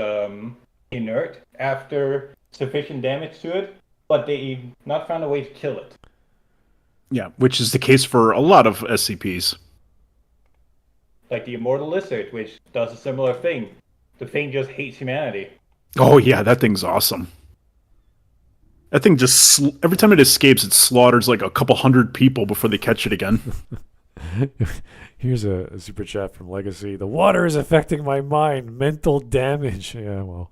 inert after sufficient damage to it, but they not found a way to kill it.
Yeah, which is the case for a lot of SCPs.
Like the Immortal Lizard, which does a similar thing. The thing just hates humanity.
Oh yeah, that thing's awesome. That thing just every time it escapes, it slaughters like a couple hundred people before they catch it again.
Here's a super chat from Legacy. The water is affecting my mind. Mental damage. Yeah, well.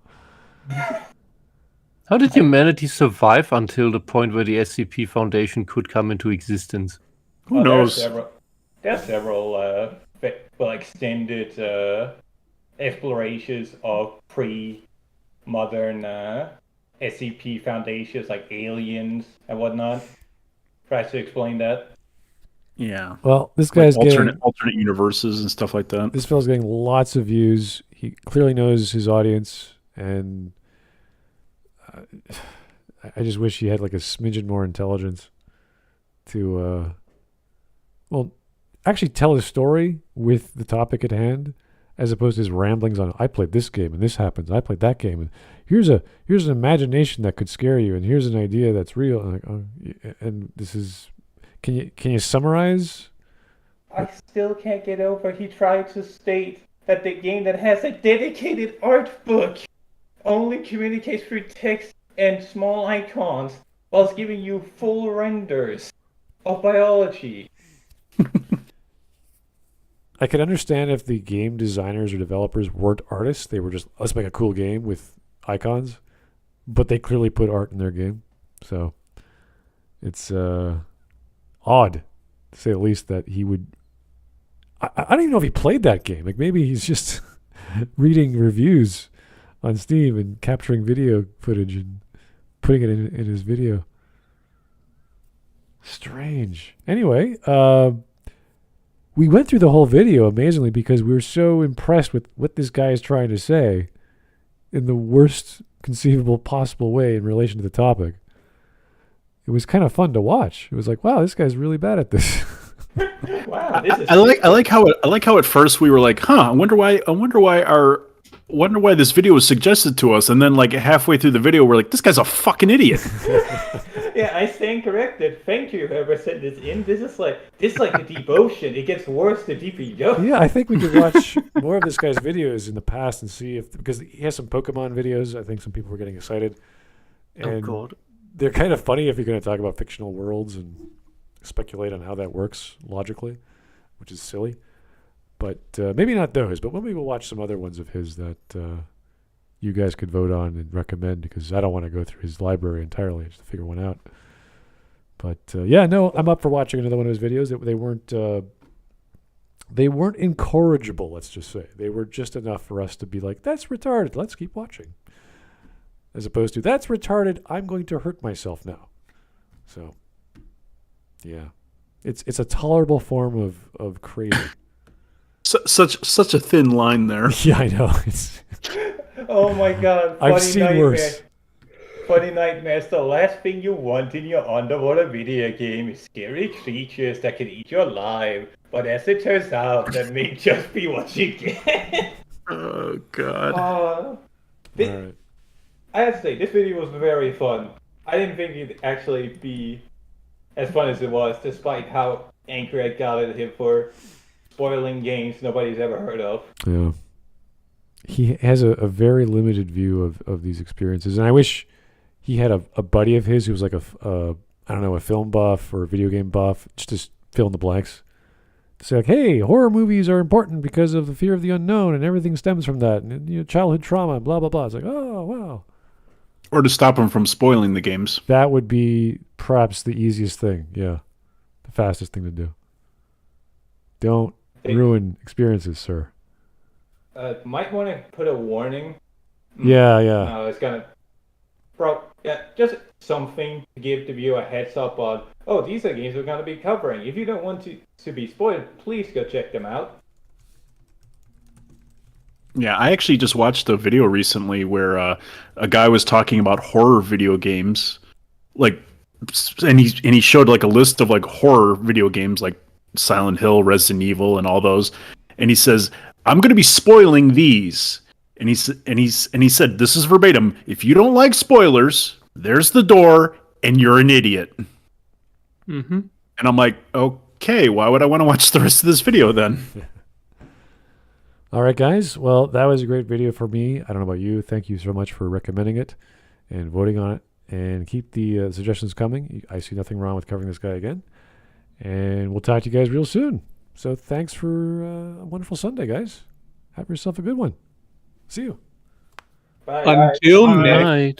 How did humanity survive until the point where the SCP Foundation could come into existence?
Who knows?
There are several extended explorations of pre-modern SCP foundations like aliens and whatnot. Tries to explain that.
Yeah.
Well, this guy's
Like
getting
alternate universes and stuff like that.
this fellow's getting lots of views. He clearly knows his audience, and I just wish he had like a smidgen more intelligence to, actually tell his story with the topic at hand, as opposed to his ramblings on, I played this game and this happens, I played that game, and here's an imagination that could scare you, and here's an idea that's real, and this is. Can you summarize?
I still can't get over he tried to state that the game that has a dedicated art book only communicates through text and small icons, whilst giving you full renders of biology.
I could understand if the game designers or developers weren't artists. They were just, let's make a cool game with icons. But they clearly put art in their game. So it's odd, to say the least, that he would... I don't even know if he played that game. Like, maybe he's just reading reviews on Steam and capturing video footage and putting it in his video. Strange. Anyway, we went through the whole video, amazingly, because we were so impressed with what this guy is trying to say in the worst conceivable possible way in relation to the topic. It was kind of fun to watch. It was like, wow, this guy's really bad at this.
Wow, this is
I like how at first we were like, I wonder why this video was suggested to us, and then like halfway through the video we're like, this guy's a fucking idiot.
Yeah, I stand corrected. Thank you, whoever sent this in. This is like the deep ocean. It gets worse the deeper you go.
Yeah, I think we could watch more of this guy's videos in the past and see if, because he has some Pokemon videos. I think some people were getting excited. And
God.
they're kind of funny if you're going to talk about fictional worlds and speculate on how that works logically, which is silly. But maybe not those, but maybe we'll watch some other ones of his that you guys could vote on and recommend, because I don't want to go through his library entirely just to figure one out. But yeah, no, I'm up for watching another one of his videos. They weren't incorrigible, let's just say. They were just enough for us to be like, that's retarded, let's keep watching. As opposed to, that's retarded, I'm going to hurt myself now. So, yeah. It's a tolerable form of crazy.
Such a thin line there.
Yeah, I know. It's
Oh my god.
I've seen worse.
Funny nightmares. The last thing you want in your underwater video game is scary creatures that can eat you alive. But as it turns out, that may just be what you get.
Oh god.
all right.
I have to say, this video was very fun. I didn't think it'd actually be as fun as it was, despite how angry I got at him for spoiling games nobody's ever heard of.
Yeah. He has a very limited view of these experiences. And I wish he had a buddy of his who was like a film buff or a video game buff, just to fill in the blanks. To say like, hey, horror movies are important because of the fear of the unknown and everything stems from that. And childhood trauma, blah, blah, blah. It's like, oh, wow.
Or to stop him from spoiling the games.
That would be perhaps the easiest thing. Yeah. The fastest thing to do. Don't ruin experiences, sir.
Might want to put a warning.
Yeah.
No, it's gonna... just something to give the viewer a heads up on, oh, these are games we're going to be covering. If you don't want to be spoiled, please go check them out.
Yeah, I actually just watched a video recently where a guy was talking about horror video games, like, and he showed like a list of like horror video games like Silent Hill, Resident Evil, and all those, and he says, "I'm going to be spoiling these," and he said, "This is verbatim. If you don't like spoilers, there's the door, and you're an idiot."
Mm-hmm.
And I'm like, okay, why would I want to watch the rest of this video then?
All right, guys. Well, that was a great video for me. I don't know about you. Thank you so much for recommending it and voting on it. And keep the suggestions coming. I see nothing wrong with covering this guy again. And we'll talk to you guys real soon. So thanks for a wonderful Sunday, guys. Have yourself a good one. See you.
Bye.
Until next.
Right.